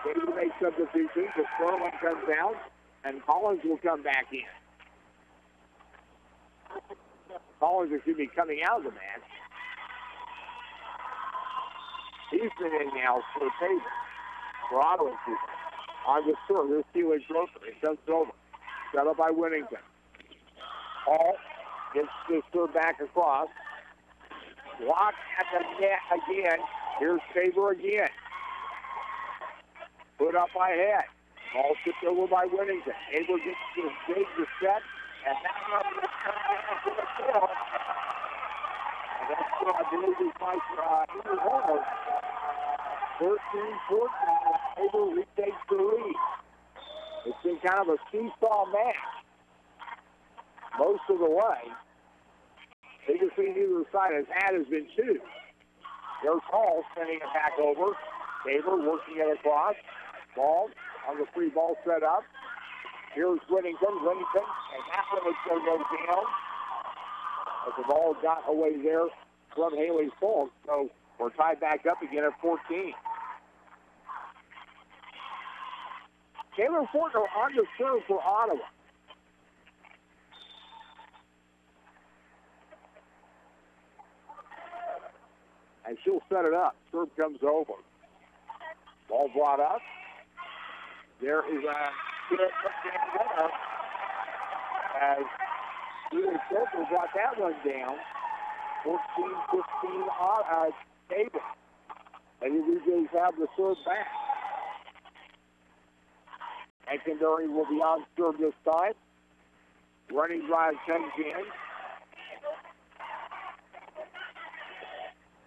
Tabor makes substitutions. The Sterling comes down, and Collins will come back in. Collins is going to be coming out of the match. He's been in now for Tabor. For Ottawa. on the serve. Here's Keelan Grocer. It comes over. Set up by Whittington. Hall gets the serve back across. Blocked at the net again. Here's Tabor again. Put up by Head. Ball tipped over by Whittington. Tabor gets the set. And that's what I believe is like Henry Horner. 13-14, Tabor retakes the lead. It's been kind of a seesaw match most of the way. Biggest thing either side has had has been two. There's Hall sending it back over. Tabor working it across. Ball on the free ball set up. Here's Whittington, and that one is going to go down. But the ball got away there from Haley Falk, so we're tied back up again at 14. Taylor Fortner on the serve for Ottawa. And she'll set it up. Serve comes over. Ball brought up. There is a good winner as Julie Silver brought that one down. 14-15 Tabor. And the Blue Jays have the serve back. Canterbury will be on serve this time. Running drive comes in.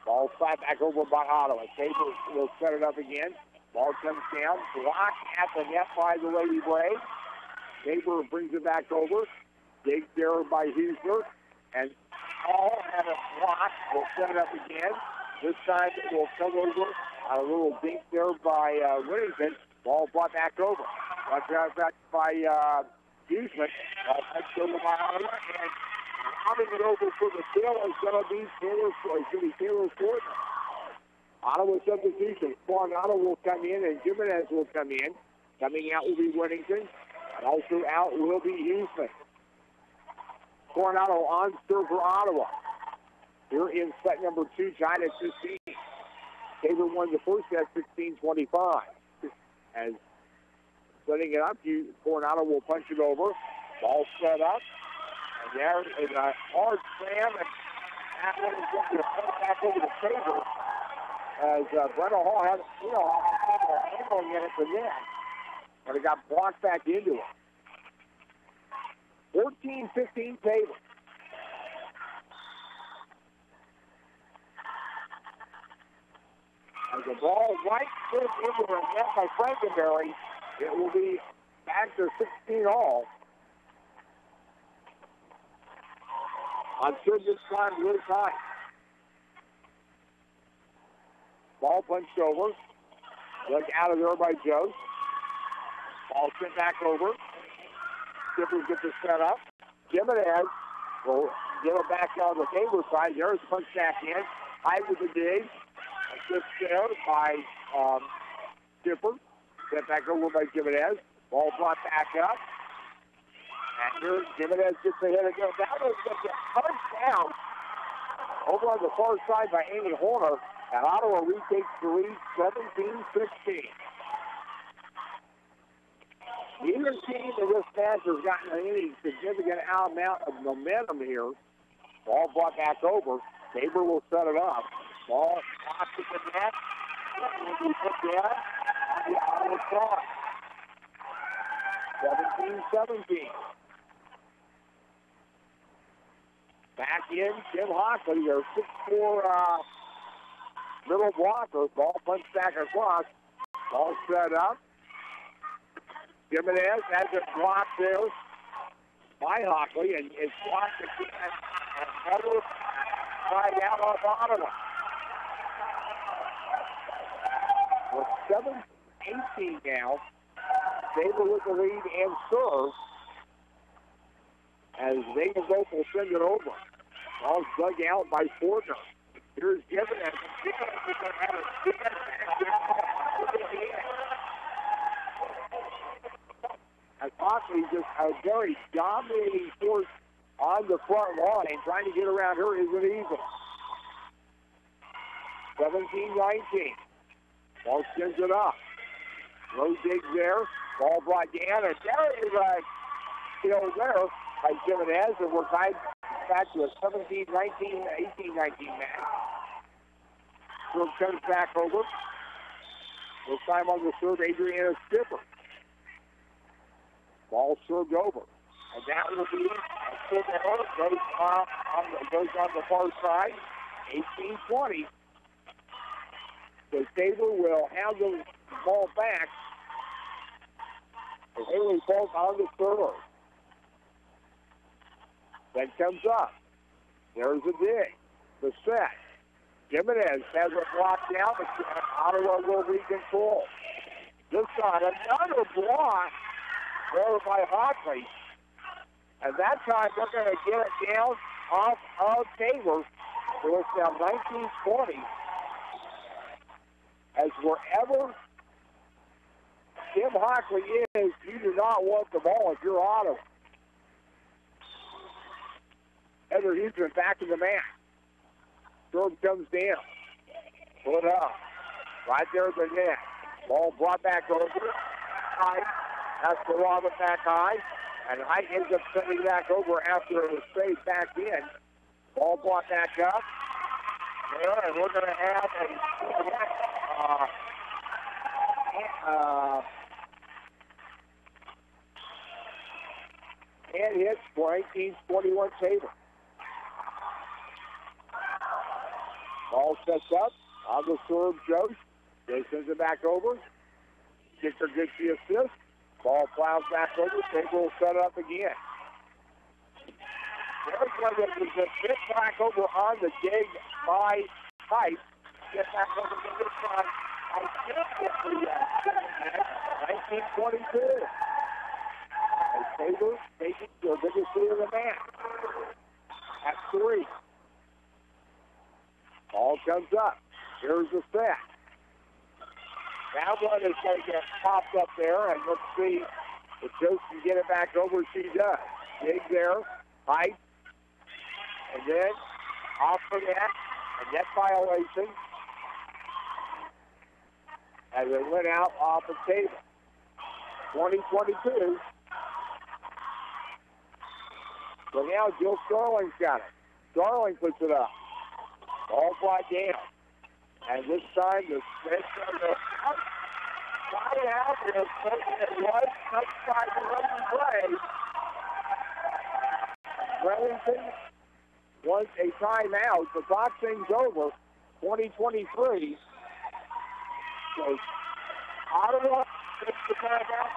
Ball flat back over by Ottawa. Tabor will set it up again. Ball comes down. Blocked at the net by the Lady Braves. Tabor brings it back over. Dig there by Huesler. And Hall had a block. Will set it up again. This time it will come over. A little dink there by Whittington. Ball brought back over. Brought back by Huesman. Ball back over by Ottawa. And rounding it over for the field is going to be Taylor Fortner. Ottawa substitution. Coronado will come in and Jimenez will come in. Coming out will be Whittington. And also out will be Huesman. Coronado on serve for Ottawa. Here in set number 2, tied at 15. Tabor won the first set 16-25. As setting it up, Coronado will punch it over. Ball set up. And there is a hard slam. And that one is going to come back over to Tabor. As Brenna Hall had, handling it at the net. But it got blocked back into it. 14-15 Tabor. As the ball right into the net by Frankenberry, it will be back to 16 all. On serve this time, Liz High. Ball punched over. Look out of there by Joe. Ball sent back over. Skippers get the set up. Jimenez will get it back on the Tabor side. There's punch back in. High with the dig. Assist there by Skipper. Sent back over by Jimenez. Ball brought back up. And here Jimenez gets the hit again. That one's going to get punched down over on the far side by Amy Horner. And Ottawa retakes the lead 17-16. Neither team in this match has gotten any significant amount of momentum here. Ball brought back over. Tabor will set it up. Ball knocks at the net. Will be put down. The Ottawa cross. 17-17. Back in, Tim Hockley, their 6'4" middle blocker. Ball punched back across. Ball set up. Jimenez has it blocked there by Hockley, and it's blocked again. Another side out of Ottawa. With 7-18 now, Tabor with the lead and serve. As Vegas will send it over. Ball's dug out by Fortner. Here's Jimenez. As Hockley just a very dominating force on the front line. Trying to get around her isn't easy. 17-19. Ball sends it up. Low dig there. Ball brought down, and there is a kill there by Jimenez, and we're tied back to a 17-19, 18-19 match. Serve comes back over. This time on the serve, Adriana Skipper. Ball served over. And that will be a serve error. Goes on the far side. 18-20. So Tabor will have the ball back. And Haley falls on the server. That comes up. There's a dig. The set. Jimenez has it blocked down, but Ottawa will recontrol. This time, another block there by Hockley. And that time, we're going to get it down off of Tabor. So it's now 19-20. As wherever Tim Hockley is, you do not want the ball if you're Ottawa. Heather Houston back in the match. Serve comes down. Put up. Right there at the net. Ball brought back over. Height has to lob it back high. And Height ends up sending back over after it was saved back in. Ball brought back up. There, and we're going to have and hits for 18-21 Tabor. Ball sets up. On the serve, Jost. They sends it back over. Kicker gets the assist. Ball plows back over. Tabor will set it up again. There's one that was a bit back over on the dig by Height. Get back over to this one. I can't get the 19-22. As Tabor takes it to the biggest lead of the match. At 3. Ball comes up. Here's the set. That one is going to get popped up there, and let's see if Jost can get it back over. She does. Dig there. Height. And then off for that. A net violation. As it went out off the table. 20-22. So now Jill Starling's got it. Starling puts it up. Ball brought down. And this time the Smiths are the right out. It was touched by the play. Wellington wants a timeout. The clock thing's over. 20-23. So Ottawa takes the timeout.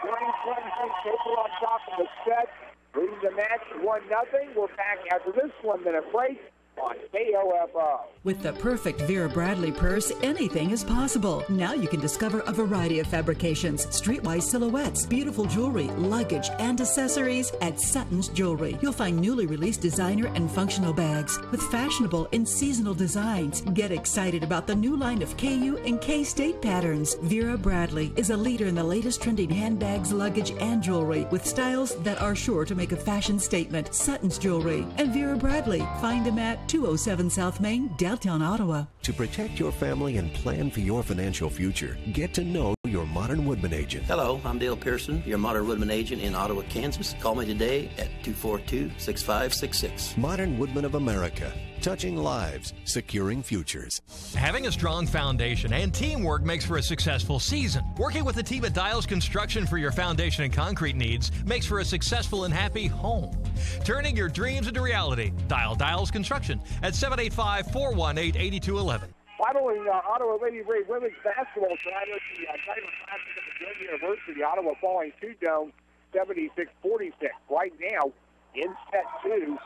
20-23. Tabor on top of the set. Leading the match 1-0. We're back after this 1-minute break on KOFO. With the perfect Vera Bradley purse, anything is possible. Now you can discover a variety of fabrications, streetwise silhouettes, beautiful jewelry, luggage, and accessories at Sutton's Jewelry. You'll find newly released designer and functional bags with fashionable and seasonal designs. Get excited about the new line of KU and K-State patterns. Vera Bradley is a leader in the latest trending handbags, luggage, and jewelry with styles that are sure to make a fashion statement. Sutton's Jewelry and Vera Bradley. Find them at 207 South Main, downtown Ottawa. To protect your family and plan for your financial future, get to know your Modern Woodman agent. Hello, I'm Dale Pearson, your Modern Woodman agent in Ottawa, Kansas. Call me today at 242-6566. Modern Woodman of America. Touching lives, securing futures. Having a strong foundation and teamwork makes for a successful season. Working with a team at Dials Construction for your foundation and concrete needs makes for a successful and happy home. Turning your dreams into reality. Dial Dials Construction at 785-418-8211. Finally, Ottawa Lady Brave women's basketball tonight at the Title Classic at McGill University. Ottawa falling 2-0, 76-46. Right now, in set 2,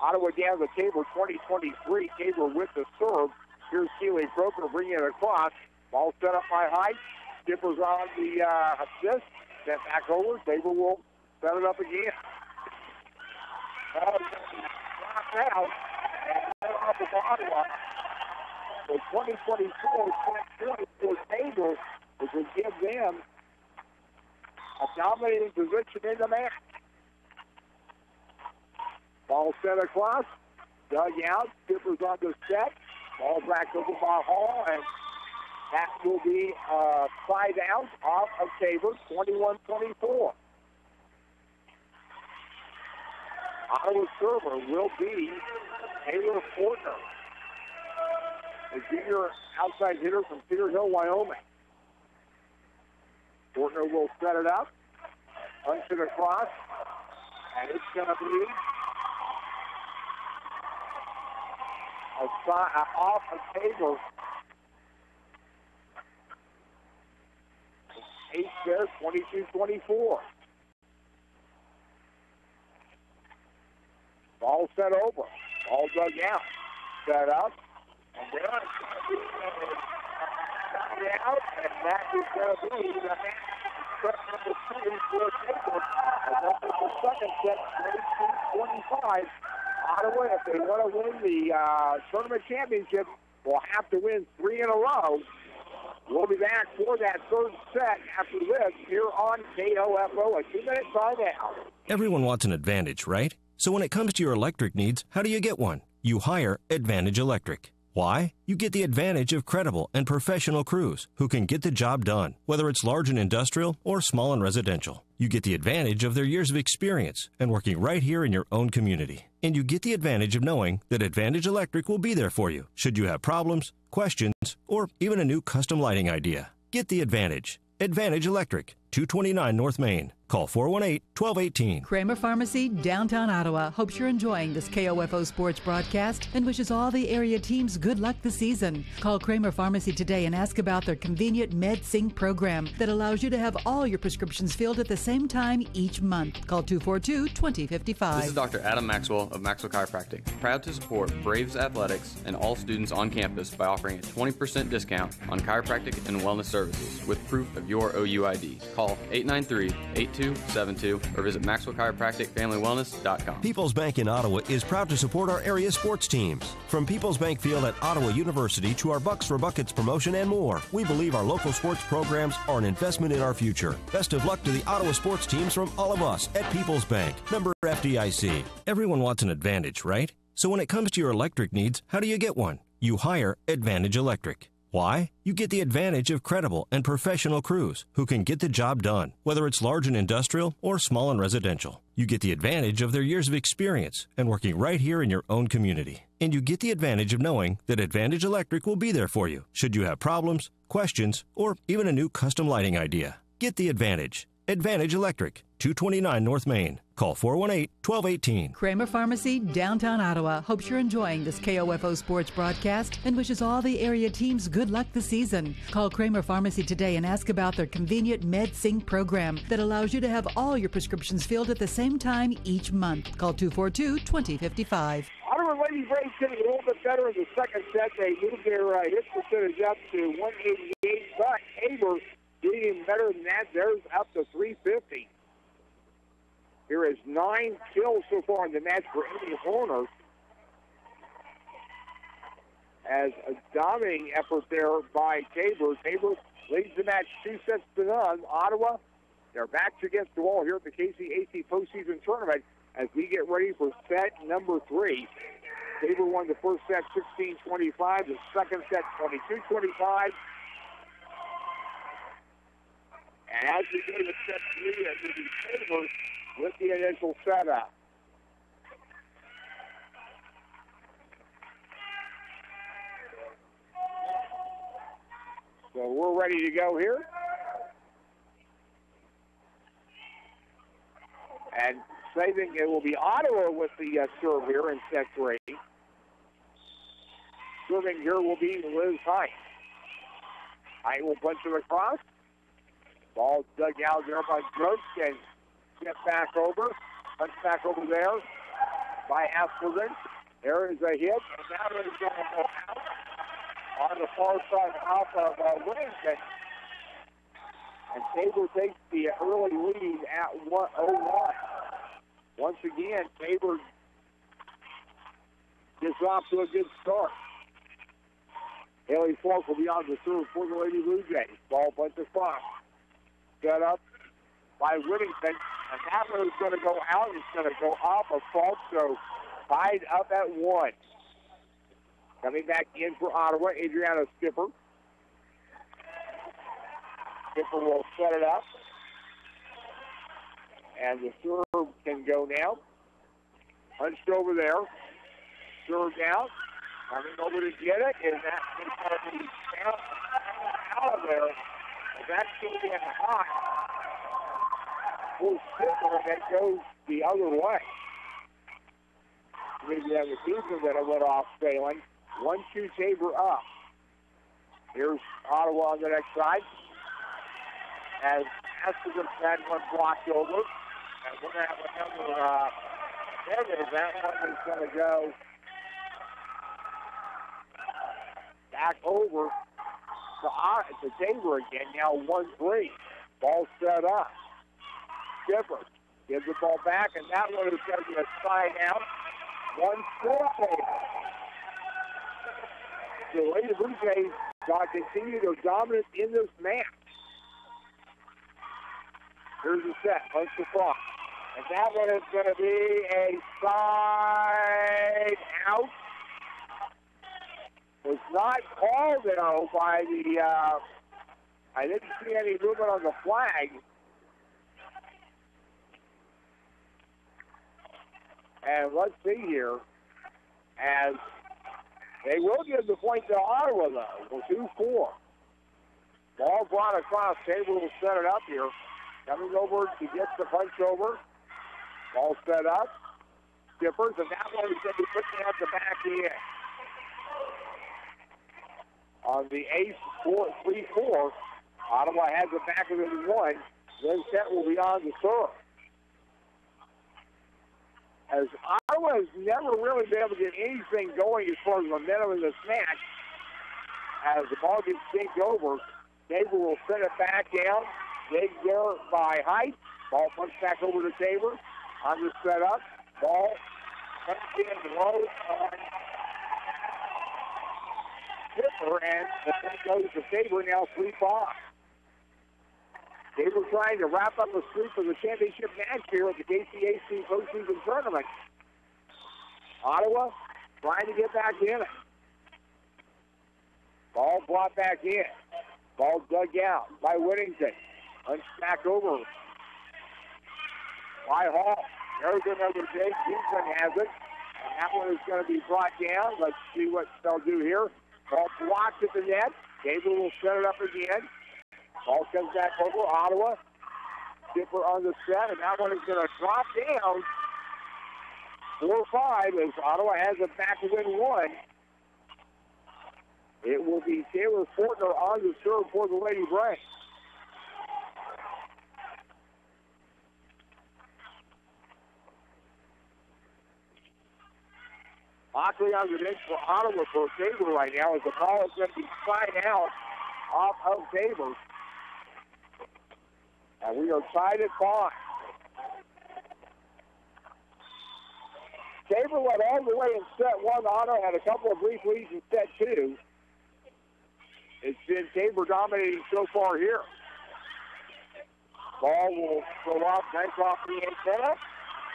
Ottawa down the table, 20-23. Tabor with the serve. Here's Keely Croker bringing it across. Ball set up by Height. Skipper's on the assist. Sent back over. Tabor will set it up again. Knocked out. And off of Ottawa. So 20-24 points for Tabor, which will give them a dominating position in the match. Ball set across, dug out, Skipper's on the set. Ball back over by Hall, and That will be 5 out off of Tabor, 21-24. Ottawa's server will be Taylor Fortner, a junior outside hitter from Cedar Hill, Wyoming. Fortner will set it up, punch it across, and it's going to be off of Tabor. 8 there, 22-24. Ball set over. Ball dug out. Set up. And there out. And that is going to be the set number 2 for Tabor. And that is the second set, 22-25. Ottawa, if they want to win the tournament championship, will have to win 3 in a row. We'll be back for that third set after this here on KOFO, a 2-minute timeout. Everyone wants an advantage, right? So when it comes to your electric needs, how do you get one? You hire Advantage Electric. Why? You get the advantage of credible and professional crews who can get the job done, whether it's large and industrial or small and residential. You get the advantage of their years of experience and working right here in your own community. And you get the advantage of knowing that Advantage Electric will be there for you should you have problems, questions, or even a new custom lighting idea. Get the advantage. Advantage Electric, 229 North Main. Call 418-1218. Kramer Pharmacy, downtown Ottawa, hopes you're enjoying this KOFO sports broadcast and wishes all the area teams good luck this season. Call Kramer Pharmacy today and ask about their convenient MedSync program that allows you to have all your prescriptions filled at the same time each month. Call 242-2055. This is Dr. Adam Maxwell of Maxwell Chiropractic, proud to support Braves Athletics and all students on campus by offering a 20% discount on chiropractic and wellness services with proof of your OUID. Call 893-8272 or visit MaxwellChiropracticFamilyWellness.com. People's Bank in Ottawa is proud to support our area sports teams. From People's Bank Field at Ottawa University to our Bucks for Buckets promotion and more, we believe our local sports programs are an investment in our future. Best of luck to the Ottawa sports teams from all of us at People's Bank. Member FDIC. Everyone wants an advantage, right? So when it comes to your electric needs, how do you get one? You hire Advantage Electric. Why? You get the advantage of credible and professional crews who can get the job done, whether it's large and industrial or small and residential. You get the advantage of their years of experience and working right here in your own community. And you get the advantage of knowing that Advantage Electric will be there for you should you have problems, questions, or even a new custom lighting idea. Get the advantage. Advantage Electric, 229 North Main. Call 418-1218. Kramer Pharmacy, downtown Ottawa, hopes you're enjoying this KOFO sports broadcast and wishes all the area teams good luck this season. Call Kramer Pharmacy today and ask about their convenient MedSync program that allows you to have all your prescriptions filled at the same time each month. Call 242-2055. Ottawa Lady Braves getting a little bit better in the second set. They moved their hit percentage up to 188, but Tabor getting better than that. There's up to 350. Here is 9 kills so far in the match for Amy Horner. As a dominating effort there by Tabor. Tabor leads the match 2-0. Ottawa, their backs against the wall here at the KCAC postseason tournament as we get ready for set number 3. Tabor won the first set 16-25, the second set 22-25. And as we go to set 3, it will be Tabor with the initial setup. So we're ready to go here. And saving, it will be Ottawa with the serve here in set 3. Serving here will be Liz Height. Height will punch it across. Ball dug out there by Gross and step back over. Punch back over there by Asperger. There is a hit. And now it's going to go out on the far side off of Williamson. And Tabor takes the early lead at 1-0-1. Once again, Tabor gets off to a good start. Haley Falk will be on the serve for the Lady Blue Jays. Ball punch across. Set up by Whittington. And that one is going to go out. It's going to go off of Falk. So tied up at 1. Coming back in for Ottawa, Adriana Skipper. Skipper will set it up. And the serve can go now. Punched over there. Served out. Coming over to get it. And that's going to be out of there. And that's going to be hot. Full Skipper, and that goes the other way. Maybe that was Houston that went off sailing. 1-2 Tabor up. Here's Ottawa on the next side. As Esposito had one blocked over. And we're going to have another negative. That one is going to go back over to Tabor again. Now 1-3. Ball set up. Skipper gives the ball back, and that one is going to be a side out. 1-4 Tabor. The Lady Blue Jays continue their dominance in this match. Here's the set. Punch the front. And that one is going to be a side out. Was not called, though, by the... I didn't see any movement on the flag. And let's see here. As they will give the point to Ottawa, though. 2-4. Ball brought across. Tabor will set it up here. Coming over to get the punch over. Ball set up. Skippers, and that one is going to be putting out the back end. On the ace 3-4, Ottawa has the back of it in 1. Then set will be on the serve. As Ottawa has never really been able to get anything going as far as momentum in this match, as the ball gets kicked over, Tabor will set it back down. Dig there by Height. Ball punched back over to Tabor. On the setup. Ball comes in low on Skipper, and the thing goes to Tabor now 3-5. Tabor trying to wrap up the streak of the championship match here at the KCAC postseason tournament. Ottawa trying to get back in it. Ball brought back in. Ball dug out by Whittington. Punched back over by Hall. There's another dig. Houston has it. And that one is going to be brought down. Let's see what they'll do here. Ball blocked at the net. Tabor will set it up again. Ball comes back over. Ottawa. Skipper on the set, and that one is going to drop down. 4-5 as Ottawa has it back within 1. It will be Taylor Fortner on the serve for the Lady Braves. Hockley on the bench for Ottawa for Tabor right now as the ball is going to be side out off of Tabor. And we are tied at 5. Tabor went all the way in set 1. Ottawa had a couple of brief leads in set 2. It's been Tabor dominating so far here. Ball will go off, nice off the antenna.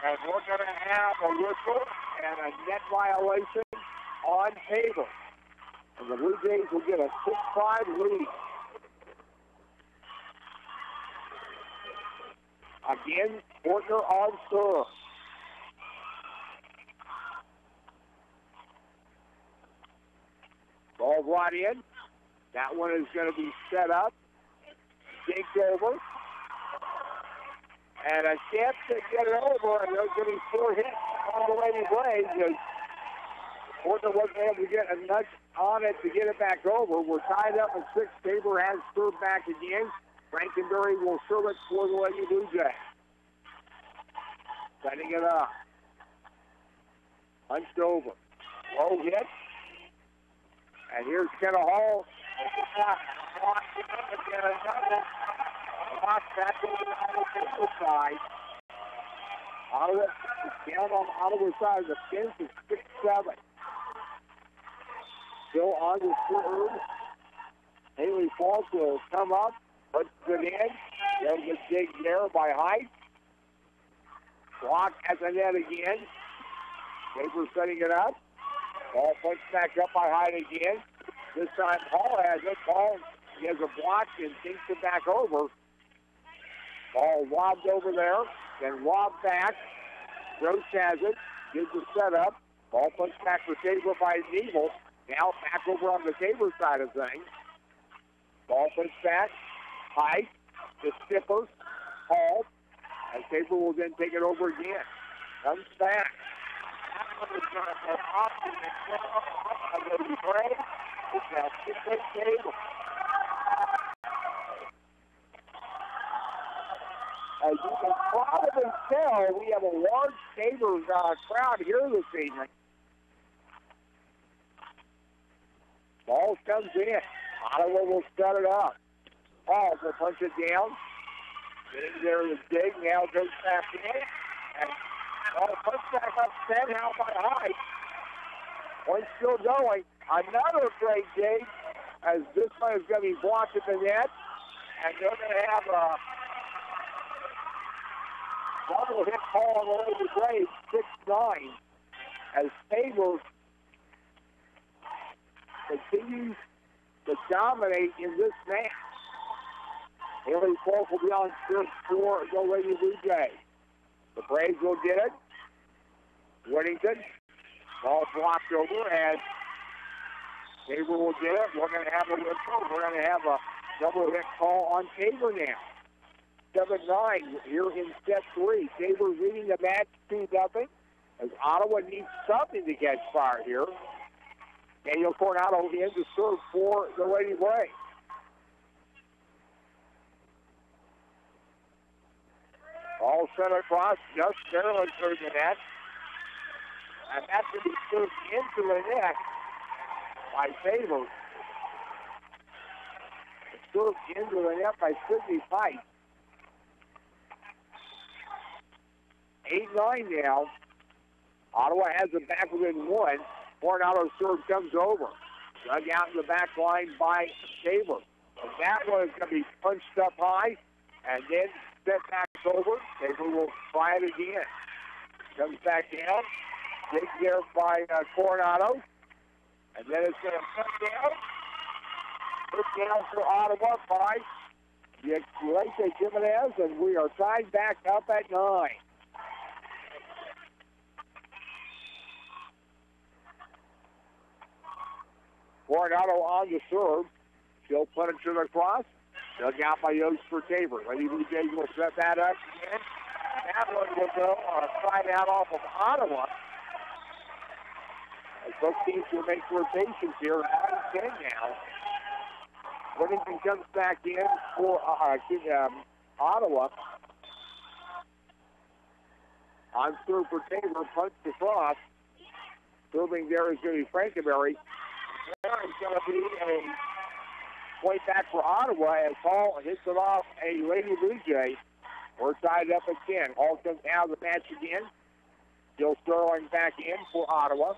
And we're going to have a whistle and a net violation on Tabor. And the Blue Jays will get a 6-5 lead. Again, Fortner on serve. Ball brought in. That one is going to be set up. Dinked over. And a chance to get it over, and there's going to be 4 hits on the Lady Braves as Fortner wasn't able to get enough on it to get it back over. We're tied up at 6. Tabor has served back again. Frankenberry will serve it for the Lady Blue Jays. Setting it up. Punched over. Low hit. And here's Kenna Hall. Back over on the Tabor side. Ottawa is down on Ottawa's side of the fence is 6-7. Still on the serve. Haley Falk will come up, puts it in. There's a dig there by Height. Block at the net again. Tabor setting it up. Ball punched back up by Height again. This time Hall has it. Ball He has a block and thinks it back over. Ball lobbed over there, then lobbed back. Gross has it, gives the setup. Ball punched back for Tabor by Neville. Now back over on the Tabor side of things. Ball punched back. High to Stippers. Hall. And Tabor will then take it over again. Comes back. As you can probably tell, we have a large Tabor crowd here this evening. Ball comes in. Ottawa will set it up. Hall will punch it down. Getting there is Dig. Now goes back in. And ball punch back up somehow by High. Point still going. Another great dig, as this one is going to be blocked at the net. And they're going to have a double hit call on the Lady Braves, 6-9, as Tabor continues to dominate in this match. Haley Falk will be on first for the Lady Blue Jays. The Braves will get it. Whittington, ball blocked over, and Tabor will get it. We're going to have a double hit call on Tabor now. 7-9 here in set 3. Tabor leading the match 2-0, as Ottawa needs something to catch fire here. Daniel Coronado in to serve for the Lady Braves. All sent across, just barely through the net. And that's going to be served into the net by Tabor. Served into the net by Sidney Fight. 8-9 now. Ottawa has it back within 1. Coronado's serve comes over. Dug out in the back line by Tabor. And that one is going to be punched up high and then set back over. Tabor will try it again. Comes back down. Dig there by Coronado. And then it's going to put down. Put down for Ottawa by Lacey Jimenez. And we are tied back up at 9. Coronado on the serve. She'll put it to the cross. Dug out by Yost for Tabor. Lady Blue Jays will set that up again. That one will go on a side out off of Ottawa. As both teams will make rotations here. 9-10 now. Whittington comes back in for Ottawa. On serve for Tabor. Punch to cross. Serving there is going to be Frankenberry. There is going to be a point back for Ottawa as Hall hits it off a Lady Blue Jay. We're tied up at 10. Hall comes out of the match again. Still Sterling back in for Ottawa.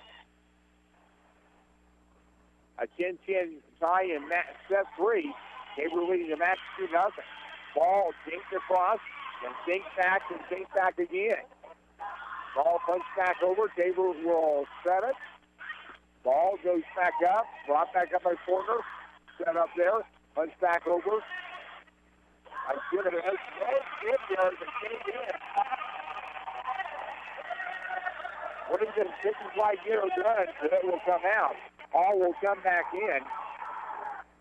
A 10-10 tie in set 3. Tabor leading the match 2-0. Ball dinks across, and dinks back again. Ball punched back over. Tabor will set it. Ball goes back up, brought back up by Porter. Set up there, punch back over. I give it a hit there as it came in. Whittington didn't quite get her done, so it will come out. All will come back in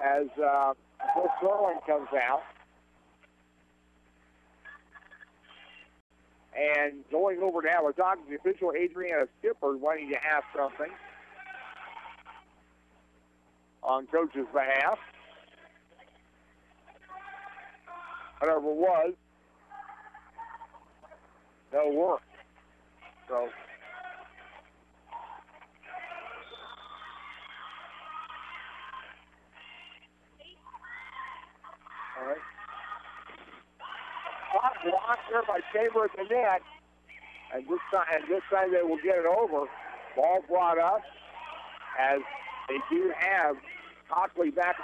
as Bill Sterling comes out. And going over now, we're talking to the official Adriana Skipper wanting to ask something on coach's behalf. Whatever it was, no work. So, all right. Shot blocked there by Tabor at the net, and this time they will get it over. Ball brought up as they do have Cockley back.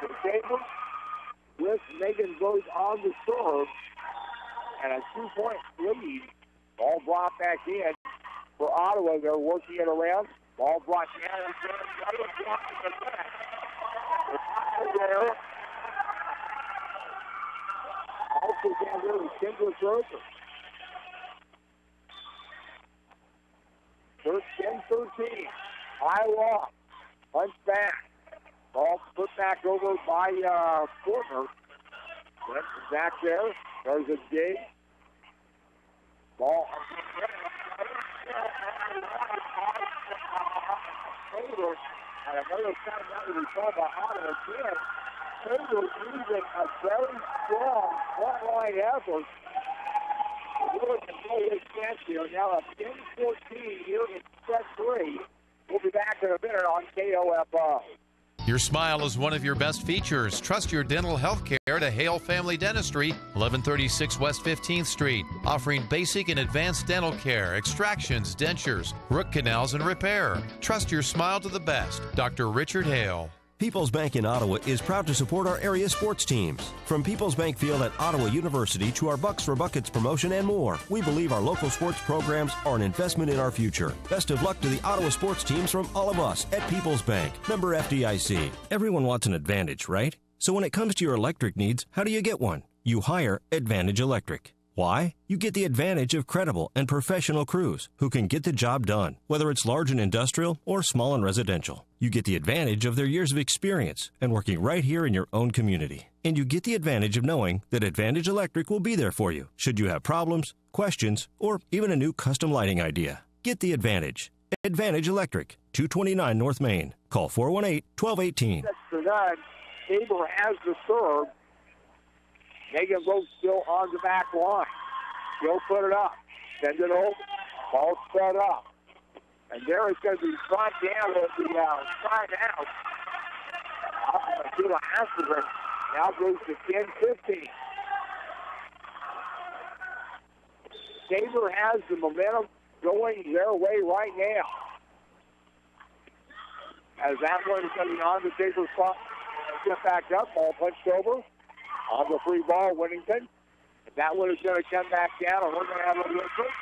The Tabor with Megan goes on the serve and a 2-point lead. Ball brought back in for Ottawa. They're working it around. Ball brought down and another block to the net. There. Also down there with Kendra Grover. 10-13. High loft. Punch back. Ball put back over by Fortner. Back there. There's a dig. Ball. And another time that was called by Ottawa again. Tabor using a very strong front-line effort. Really control his chance here. Now a 10-14 here in set 3. We'll be back in a minute on KOFO. Your smile is one of your best features. Trust your dental health care to Hale Family Dentistry, 1136 West 15th Street, offering basic and advanced dental care, extractions, dentures, root canals, and repair. Trust your smile to the best. Dr. Richard Hale. People's Bank in Ottawa is proud to support our area sports teams. From People's Bank Field at Ottawa University to our Bucks for Buckets promotion and more, we believe our local sports programs are an investment in our future. Best of luck to the Ottawa sports teams from all of us at People's Bank. Member FDIC. Everyone wants an Advantage, right? So when it comes to your electric needs, how do you get one? You hire Advantage Electric. Why? You get the advantage of credible and professional crews who can get the job done, whether it's large and industrial or small and residential. You get the advantage of their years of experience and working right here in your own community. And you get the advantage of knowing that Advantage Electric will be there for you should you have problems, questions, or even a new custom lighting idea. Get the advantage. Advantage Electric, 229 North Main. Call 418-1218. For that, Tabor has the serve. Megan Vogt still on the back line. She'll put it up. Send it over. Ball set up. And there it's going to be brought down at the side out. Sheila Asperger now goes to 10-15. Tabor has the momentum going their way right now. As that one is coming on the Tabor spot. Get back up. Ball punched over. On the free ball, Whittington. And that one is going to come back down, and we're going to have a whistle.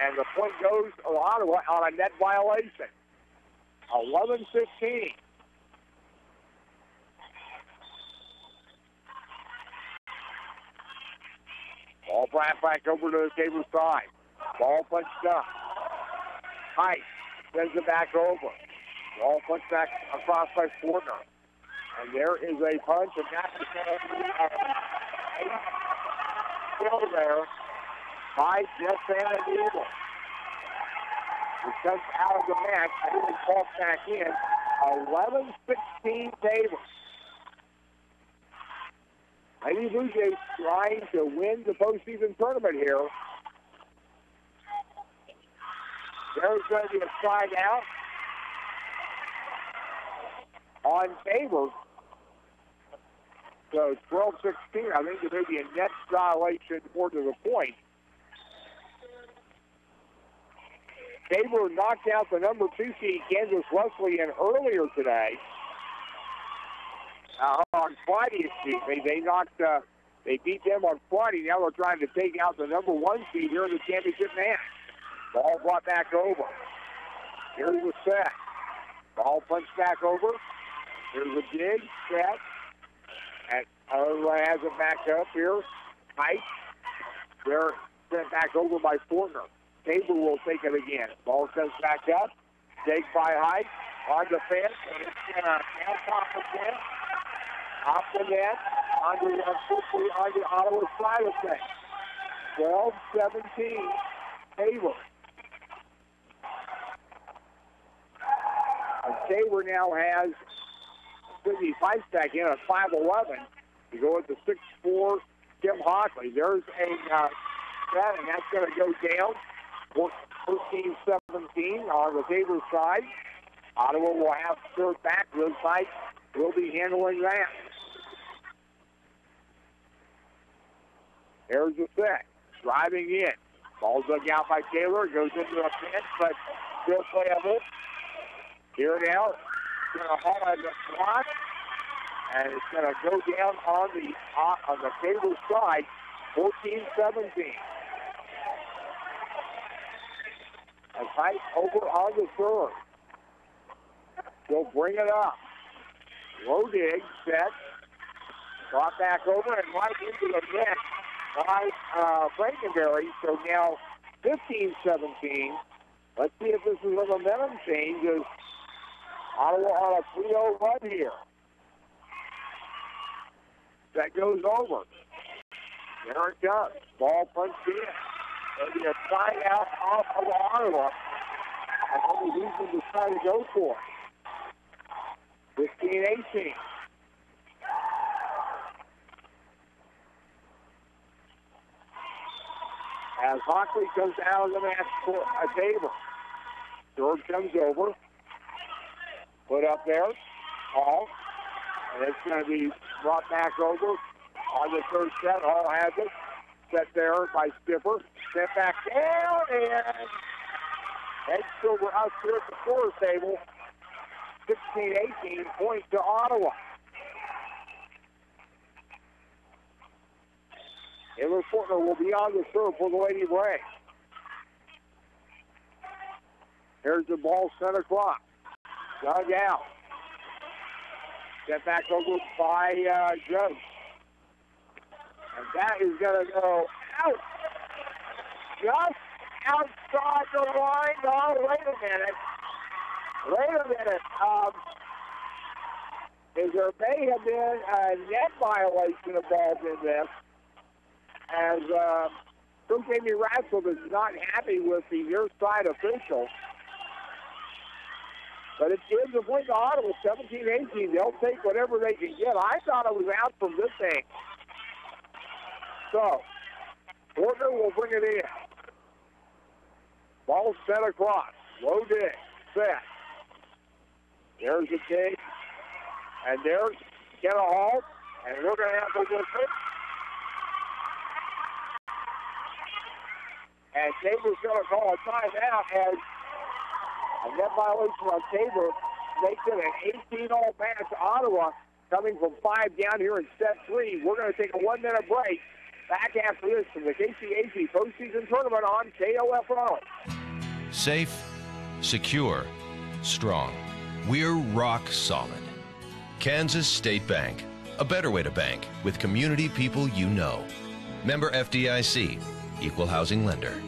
And the point goes to Ottawa on a net violation. 11-15. Ball back over to the Tabor side. Ball punched up. Height sends it back over. Ball punched back across by Fortner. And there is a punch, and that's still there by Jeff Van Eagle. It comes out of the match, and it falls back in. 11-16 Tabor. Lady Blue Jays trying to win the postseason tournament here. There's going to be a side out on Tabor. So 12-16, I think there may be a net violation more to the point. Tabor knocked out the number 2 seed Kansas Wesleyan earlier today. On Friday, excuse me, they beat them on Friday. Now they're trying to take out the number 1 seed here in the championship match. Ball brought back over. Here's the set. Ball punched back over. Here's a dig, set. And Ottawa has it back up here. Height. They're sent back over by Fortner. Tabor will take it again. Ball sends back up. Dig by Height. On the fence. And it's going to off the fence. Off the net. On the Ottawa side of things. 12-17. Tabor. And Tabor now has Sydney Fights back in at 5'11". You go with the 6'4", Tim Hockley. There's a set, and that's going to go down. 14-17 on the Tabor side. Ottawa will have to serve back. Those sides will be handling that. There's the set. Driving in. Ball dug out by Taylor. Goes into a fence, but still playable. Here now. Going to haul on the block, and it's going to go down on the Tabor side, 14-17. And Height over on the serve. They'll bring it up. Low dig, set. Brought back over and right into the net by Frankenberry. So now 15-17. Let's see if this is a momentum change as Ottawa on a 3-0 run here. That goes over. There it comes. Ball punched in. Maybe a side out off of Ottawa. And only Houston decided to go for it. 15-18. As Hockley comes out of the match for a Tabor. Serve comes over. Put up there. Hall. And it's going to be brought back over on the third set. Hall has it. Set there by Stiffer. Set back down and heads over us here at the score table. 16-18 points to Ottawa. Taylor Fortner will be on the serve for the Lady Braves. Here's the ball sent across. Dug out. Set back over by Jones. And that is going to go out. Just outside the line. Oh, wait a minute. There may have been a net violation involved in this, as Coach Amy Ratzel is not happy with the near side official. But it gives a point to Ottawa, 17-18. They'll take whatever they can get. I thought it was out from this thing. So, Fortner will bring it in. Ball sent across. Low dig. Set. There's the dig. And there's Kenna Hall. And we're going to have to go quick. And Tabor's going to call a timeout as a net violation on Tabor makes it an 18-all match to Ottawa, coming from 5 down here in set 3. We're going to take a 1-minute break. Back after this from the KCAC postseason tournament on KOFO. Safe, secure, strong. We're rock solid. Kansas State Bank. A better way to bank with community people you know. Member FDIC. Equal housing lender.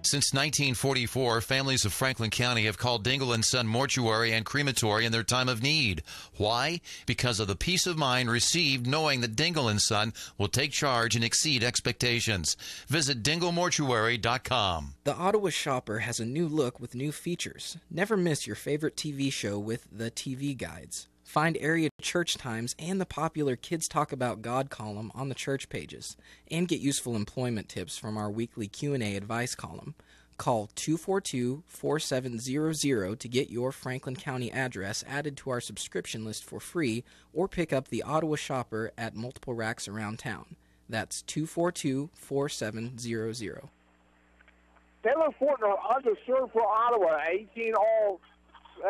Since 1944, families of Franklin County have called Dingle & Son Mortuary and Crematory in their time of need. Why? Because of the peace of mind received knowing that Dingle & Son will take charge and exceed expectations. Visit dinglemortuary.com. The Ottawa Shopper has a new look with new features. Never miss your favorite TV show with the TV Guides. Find area church times and the popular Kids Talk About God column on the church pages, and get useful employment tips from our weekly Q&A advice column. Call 242-4700 to get your Franklin County address added to our subscription list for free, or pick up the Ottawa Shopper at multiple racks around town. That's 242-4700. Taylor Fortner on the serve for Ottawa, 18-all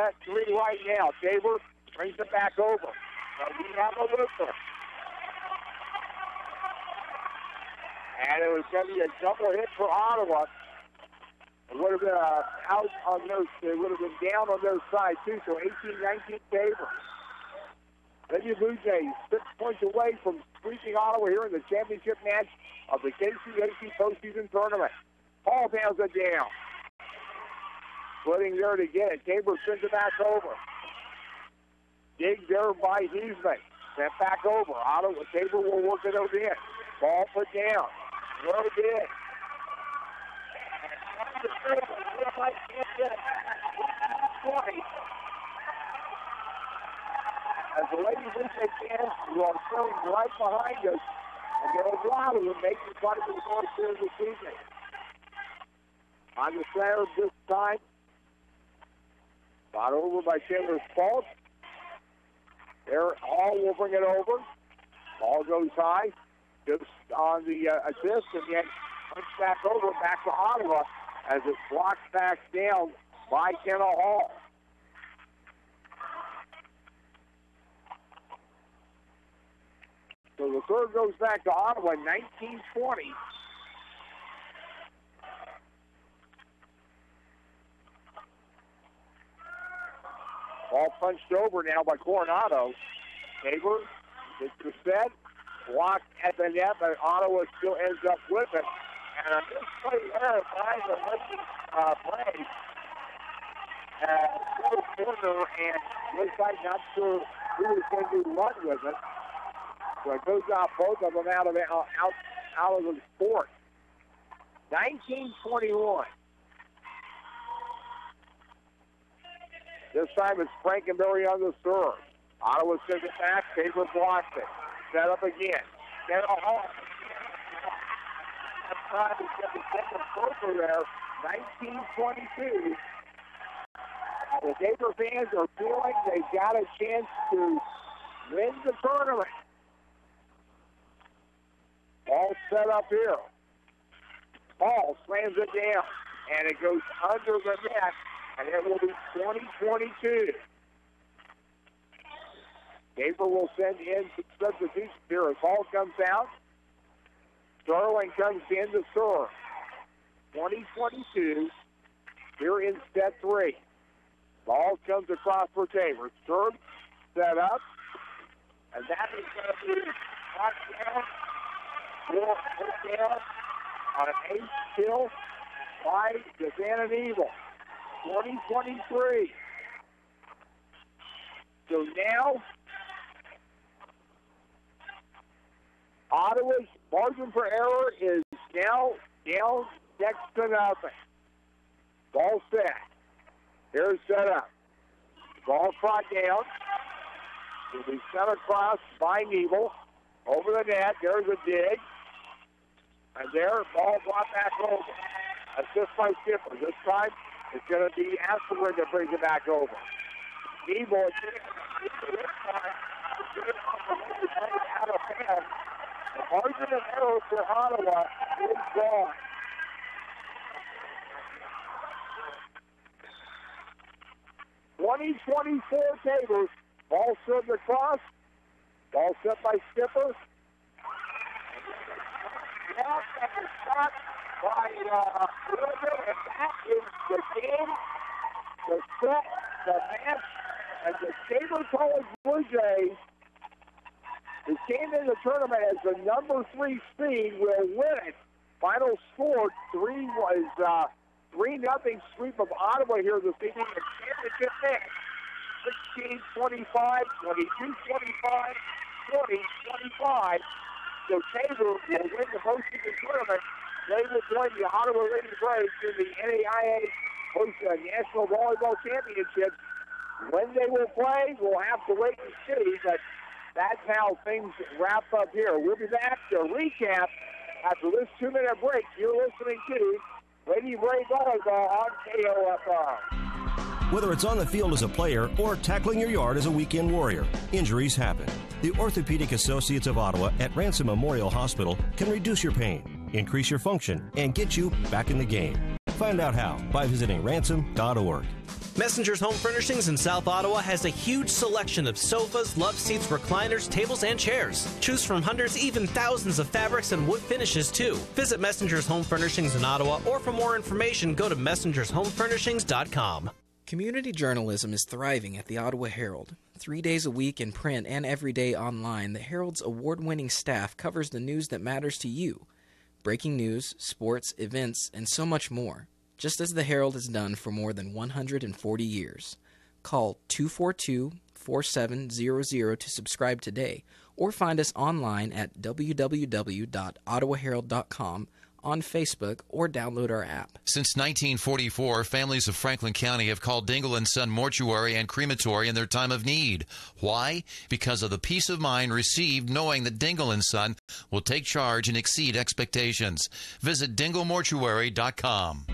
at 3 right now. Tabor brings it back over. We have a looker. And it was going to be a double hit for Ottawa. It would have been out on those. They would have been down on their side, too. So 18-19 Tabor. Lady Blue Jays 6 points away from sweeping Ottawa here in the championship match of the KCAC postseason tournament. Paul pounds it down. Splitting there to get it. Tabor sends it back over. Dig there by Huseman. Sent back over. Ottawa Tabor will work it over in. Ball put down. Low dig. As the Lady Blue Jays fans who are filling right behind us, and they're loud and make the fight for the North Series this evening. On the center this time. Brought over by Chandler Spalt. There, Hall will bring it over. Ball goes high, just on the assist, and yet punched back over, back to Ottawa, as it blocks back down by Kenna Hall. So the third goes back to Ottawa, 19-20. Ball punched over now by Coronado. Tabor gets the set. Blocked at the net, but Ottawa still ends up with it. And a misplay there by the Braves. Corner, and looks like not sure who was going to run with it. So it goes out both of them out of the sport. 19-21. This time it's Frankenberry on the serve. Ottawa sends it back. Tabor blocks it. Set up again. Get a hole. Trying to get the second over there. 19-22. The Tabor fans are feeling they've got a chance to win the tournament. Ball set up here. Ball slams it down, and it goes under the net, and it will be 20-22. Tabor will send in some substitutions here as Hall comes out. Sterling comes in to serve. 20-22 here in set 3. Ball comes across for Tabor. Serve set up, and that is going to be knocked down. Four down on an 8 kill by the Santa Evil. 20-23. So now, Ottawa's margin for error is now down next to nothing. Ball set. Here's set up. Ball brought down. Will be sent across by Neville. Over the net. There's a dig. And there, ball brought back over. Assist by Skipper. This time, it's going to be Asperger that brings it back over. Neville, this time, out of hand. The margin of error for Ottawa is gone. (20-24) Tabor. Ball served across. Ball set by Skipper. Shot by River, and that is the game, the set, the match, and the Tabor College Blue Jays, who came in the tournament as the number 3 seed, will win it. Final score 3-0 sweep of Ottawa here this evening. The championship match. 16-25, 22-25, 20-25. So Tabor will win the postseason tournament. They will join the Ottawa Lady Braves in the NAIA National Volleyball Championships. When they will play, we'll have to wait and see, but that's how things wrap up here. We'll be back to recap after this 2-minute break. You're listening to Lady Brave Volleyball on KOFR. Whether it's on the field as a player or tackling your yard as a weekend warrior, injuries happen. The Orthopedic Associates of Ottawa at Ransom Memorial Hospital can reduce your pain, increase your function, and get you back in the game. Find out how by visiting ransom.org. Messenger's Home Furnishings in South Ottawa has a huge selection of sofas, love seats, recliners, tables, and chairs. Choose from hundreds, even thousands of fabrics and wood finishes, too. Visit Messenger's Home Furnishings in Ottawa, or for more information, go to messengershomefurnishings.com. Community journalism is thriving at the Ottawa Herald. 3 days a week in print and every day online, the Herald's award-winning staff covers the news that matters to you. Breaking news, sports, events, and so much more. Just as the Herald has done for more than 140 years. Call 242-4700 to subscribe today, or find us online at www.ottawaherald.com, on Facebook, or download our app. Since 1944, families of Franklin County have called Dingle & Son Mortuary and Crematory in their time of need. Why? Because of the peace of mind received knowing that Dingle & Son will take charge and exceed expectations. Visit dinglemortuary.com.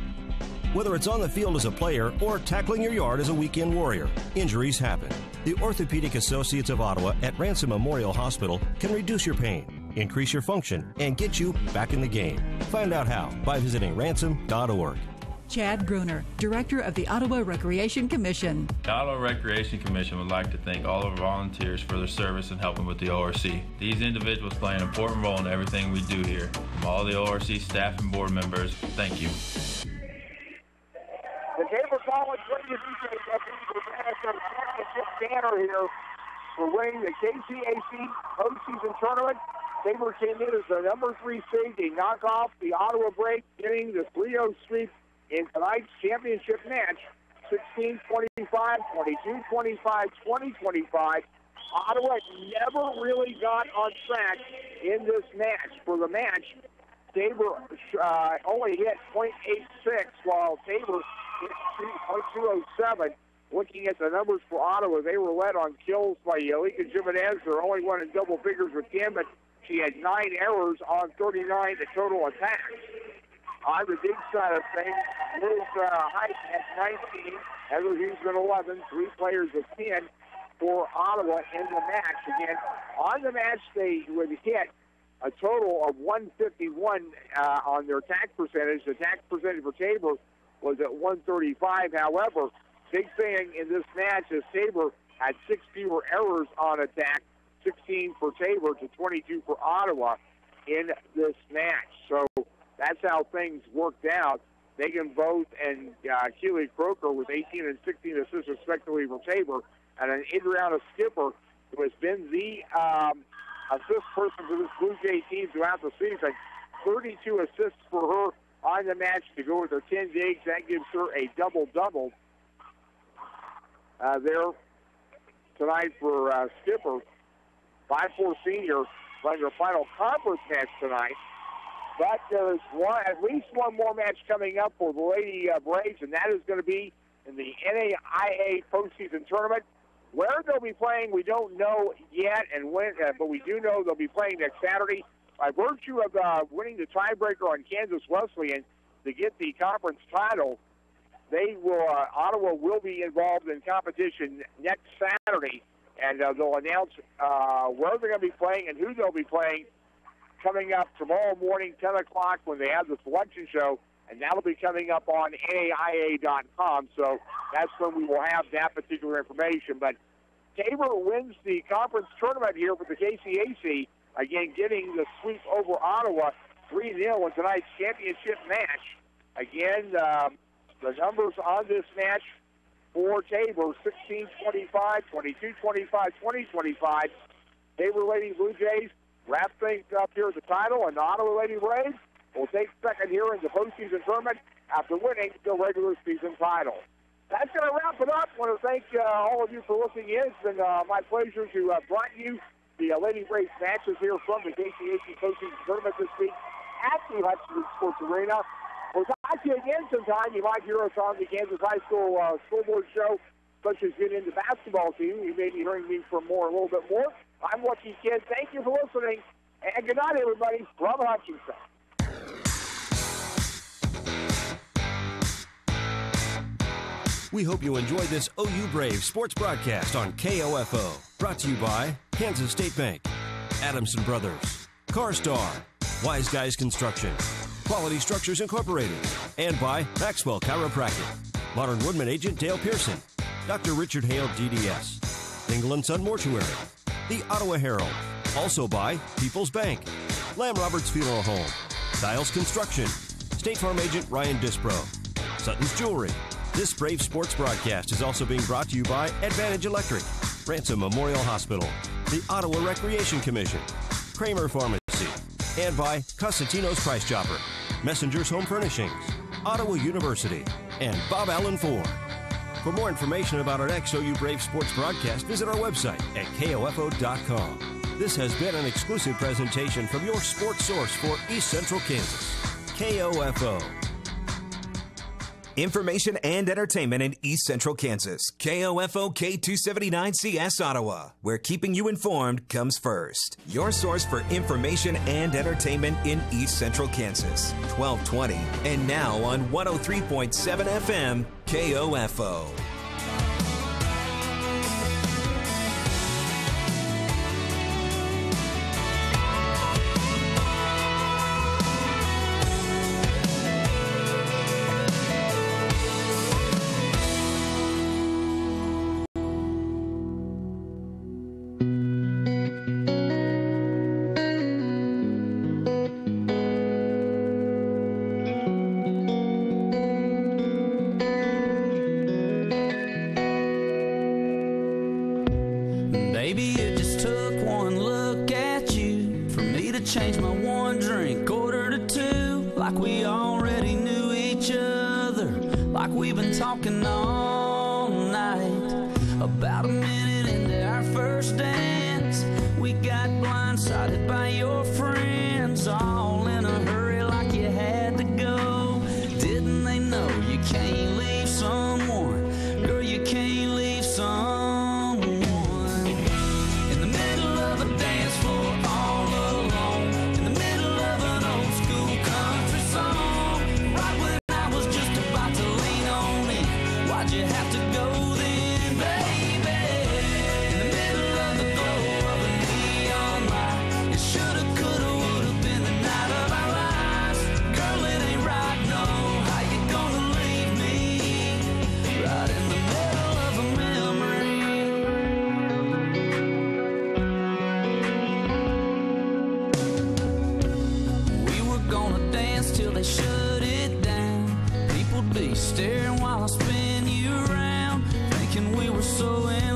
Whether it's on the field as a player or tackling your yard as a weekend warrior, injuries happen. The Orthopedic Associates of Ottawa at Ransom Memorial Hospital can reduce your pain, increase your function, and get you back in the game. Find out how by visiting ransom.org. Chad Bruner, Director of the Ottawa Recreation Commission. The Ottawa Recreation Commission would like to thank all of our volunteers for their service in helping with the ORC. These individuals play an important role in everything we do here. From all the ORC staff and board members, thank you. The Tabor ball and playing the championship banner here for winning the KCAC postseason tournament. Tabor came in as the number 3 seed. They knock off the Ottawa Braves, getting the 3-0 sweep in tonight's championship match. 16-25, 22-25, 20-25. Ottawa never really got on track in this match. For the match, Tabor only hit .86, while Tabor hit .207. Looking at the numbers for Ottawa, they were led on kills by Yalika Jimenez. They're only one in double figures with Kim, but she had 9 errors on 39 the total attacks. On the big side of things, Liz Height at 19, Heather Hughesman 11, 3 players of 10 for Ottawa in the match. Again, on the match, they would hit a total of 151 on their attack percentage. The attack percentage for Tabor was at 135. However, big thing in this match is Tabor had 6 fewer errors on attack, 16 for Tabor to 22 for Ottawa in this match. So that's how things worked out. Megan Voth and Keely Croker with 18 and 16 assists respectively for Tabor, and an Adriana Skipper, who has been the assist person for this Blue Jay team throughout the season. 32 assists for her on the match to go with her 10 digs. That gives her a double-double there tonight for Skipper. 5'4" senior playing her final conference match tonight. But there's at least one more match coming up for the Lady Braves, and that is going to be in the NAIA postseason tournament. Where they'll be playing, we don't know yet, and when, but we do know they'll be playing next Saturday. By virtue of winning the tiebreaker on Kansas Wesleyan to get the conference title, they will Ottawa will be involved in competition next Saturday, and they'll announce where they're going to be playing and who they'll be playing coming up tomorrow morning, 10 o'clock, when they have the selection show, and that'll be coming up on NAIA.com. So that's when we will have that particular information. But Tabor wins the conference tournament here for the KCAC, again getting the sweep over Ottawa 3-0 in tonight's championship match. Again, the numbers on this match for Tabor, 16-25, 22-25, 20-25. Tabor Lady Blue Jays wrap things up here at the title, and the Ottawa Lady Braves will take second here in the postseason tournament after winning the regular season title. That's going to wrap it up. I want to thank all of you for listening in. It's been my pleasure to bring you the Lady Braves matches here from the KCAC postseason tournament this week at the Hudson Sports Arena. We'll talk to you again sometime. You might hear us on the Kansas High School scoreboard show, such as getting into basketball team. You may be hearing me for a little bit more. I'm Lucky Kid. Thank you for listening, and good night, everybody. From Hutchinson. We hope you enjoyed this OU Braves sports broadcast on KOFO. Brought to you by Kansas State Bank, Adamson Brothers, CarStar, Wise Guys Construction, Quality Structures Incorporated, and by Maxwell Chiropractic, Modern Woodman Agent Dale Pearson, Dr. Richard Hale, DDS, Dingle & Son Mortuary, the Ottawa Herald, also by People's Bank, Lamb Roberts Funeral Home, Stiles Construction, State Farm Agent Ryan Dispro, Sutton's Jewelry. This Brave Sports broadcast is also being brought to you by Advantage Electric, Ransom Memorial Hospital, the Ottawa Recreation Commission, Kramer Pharmacy, and by Cosentino's Price Chopper, Messenger's Home Furnishings, Ottawa University, and Bob Allen Ford. For more information about our next OU Brave Sports broadcast, visit our website at KOFO.com. This has been an exclusive presentation from your sports source for East Central Kansas, KOFO. Information and entertainment in East Central Kansas. KOFO K279CS Ottawa, where keeping you informed comes first. Your source for information and entertainment in East Central Kansas. 1220 and now on 103.7 FM KOFO. to change my one drink order to two, like we already knew each other, like we've been talking all night. About a minute into our first dance, we got blindsided by your friends, all in a hurry like you had to go. Didn't they know you can't leave someone? Girl, you can't leave someone in the middle of a dance floor all alone, in the middle of an old school country song, right when I was just about to lean on in. Why'd you have to go then, baby? In the middle of the glow of a neon light, it shoulda, coulda, woulda been the night of our lives. Girl, it ain't right, no. How you gonna leave me right in the middle of a memory? We were gonna dance till they shut it down. People'd be staring while I spin you around, thinking we were so in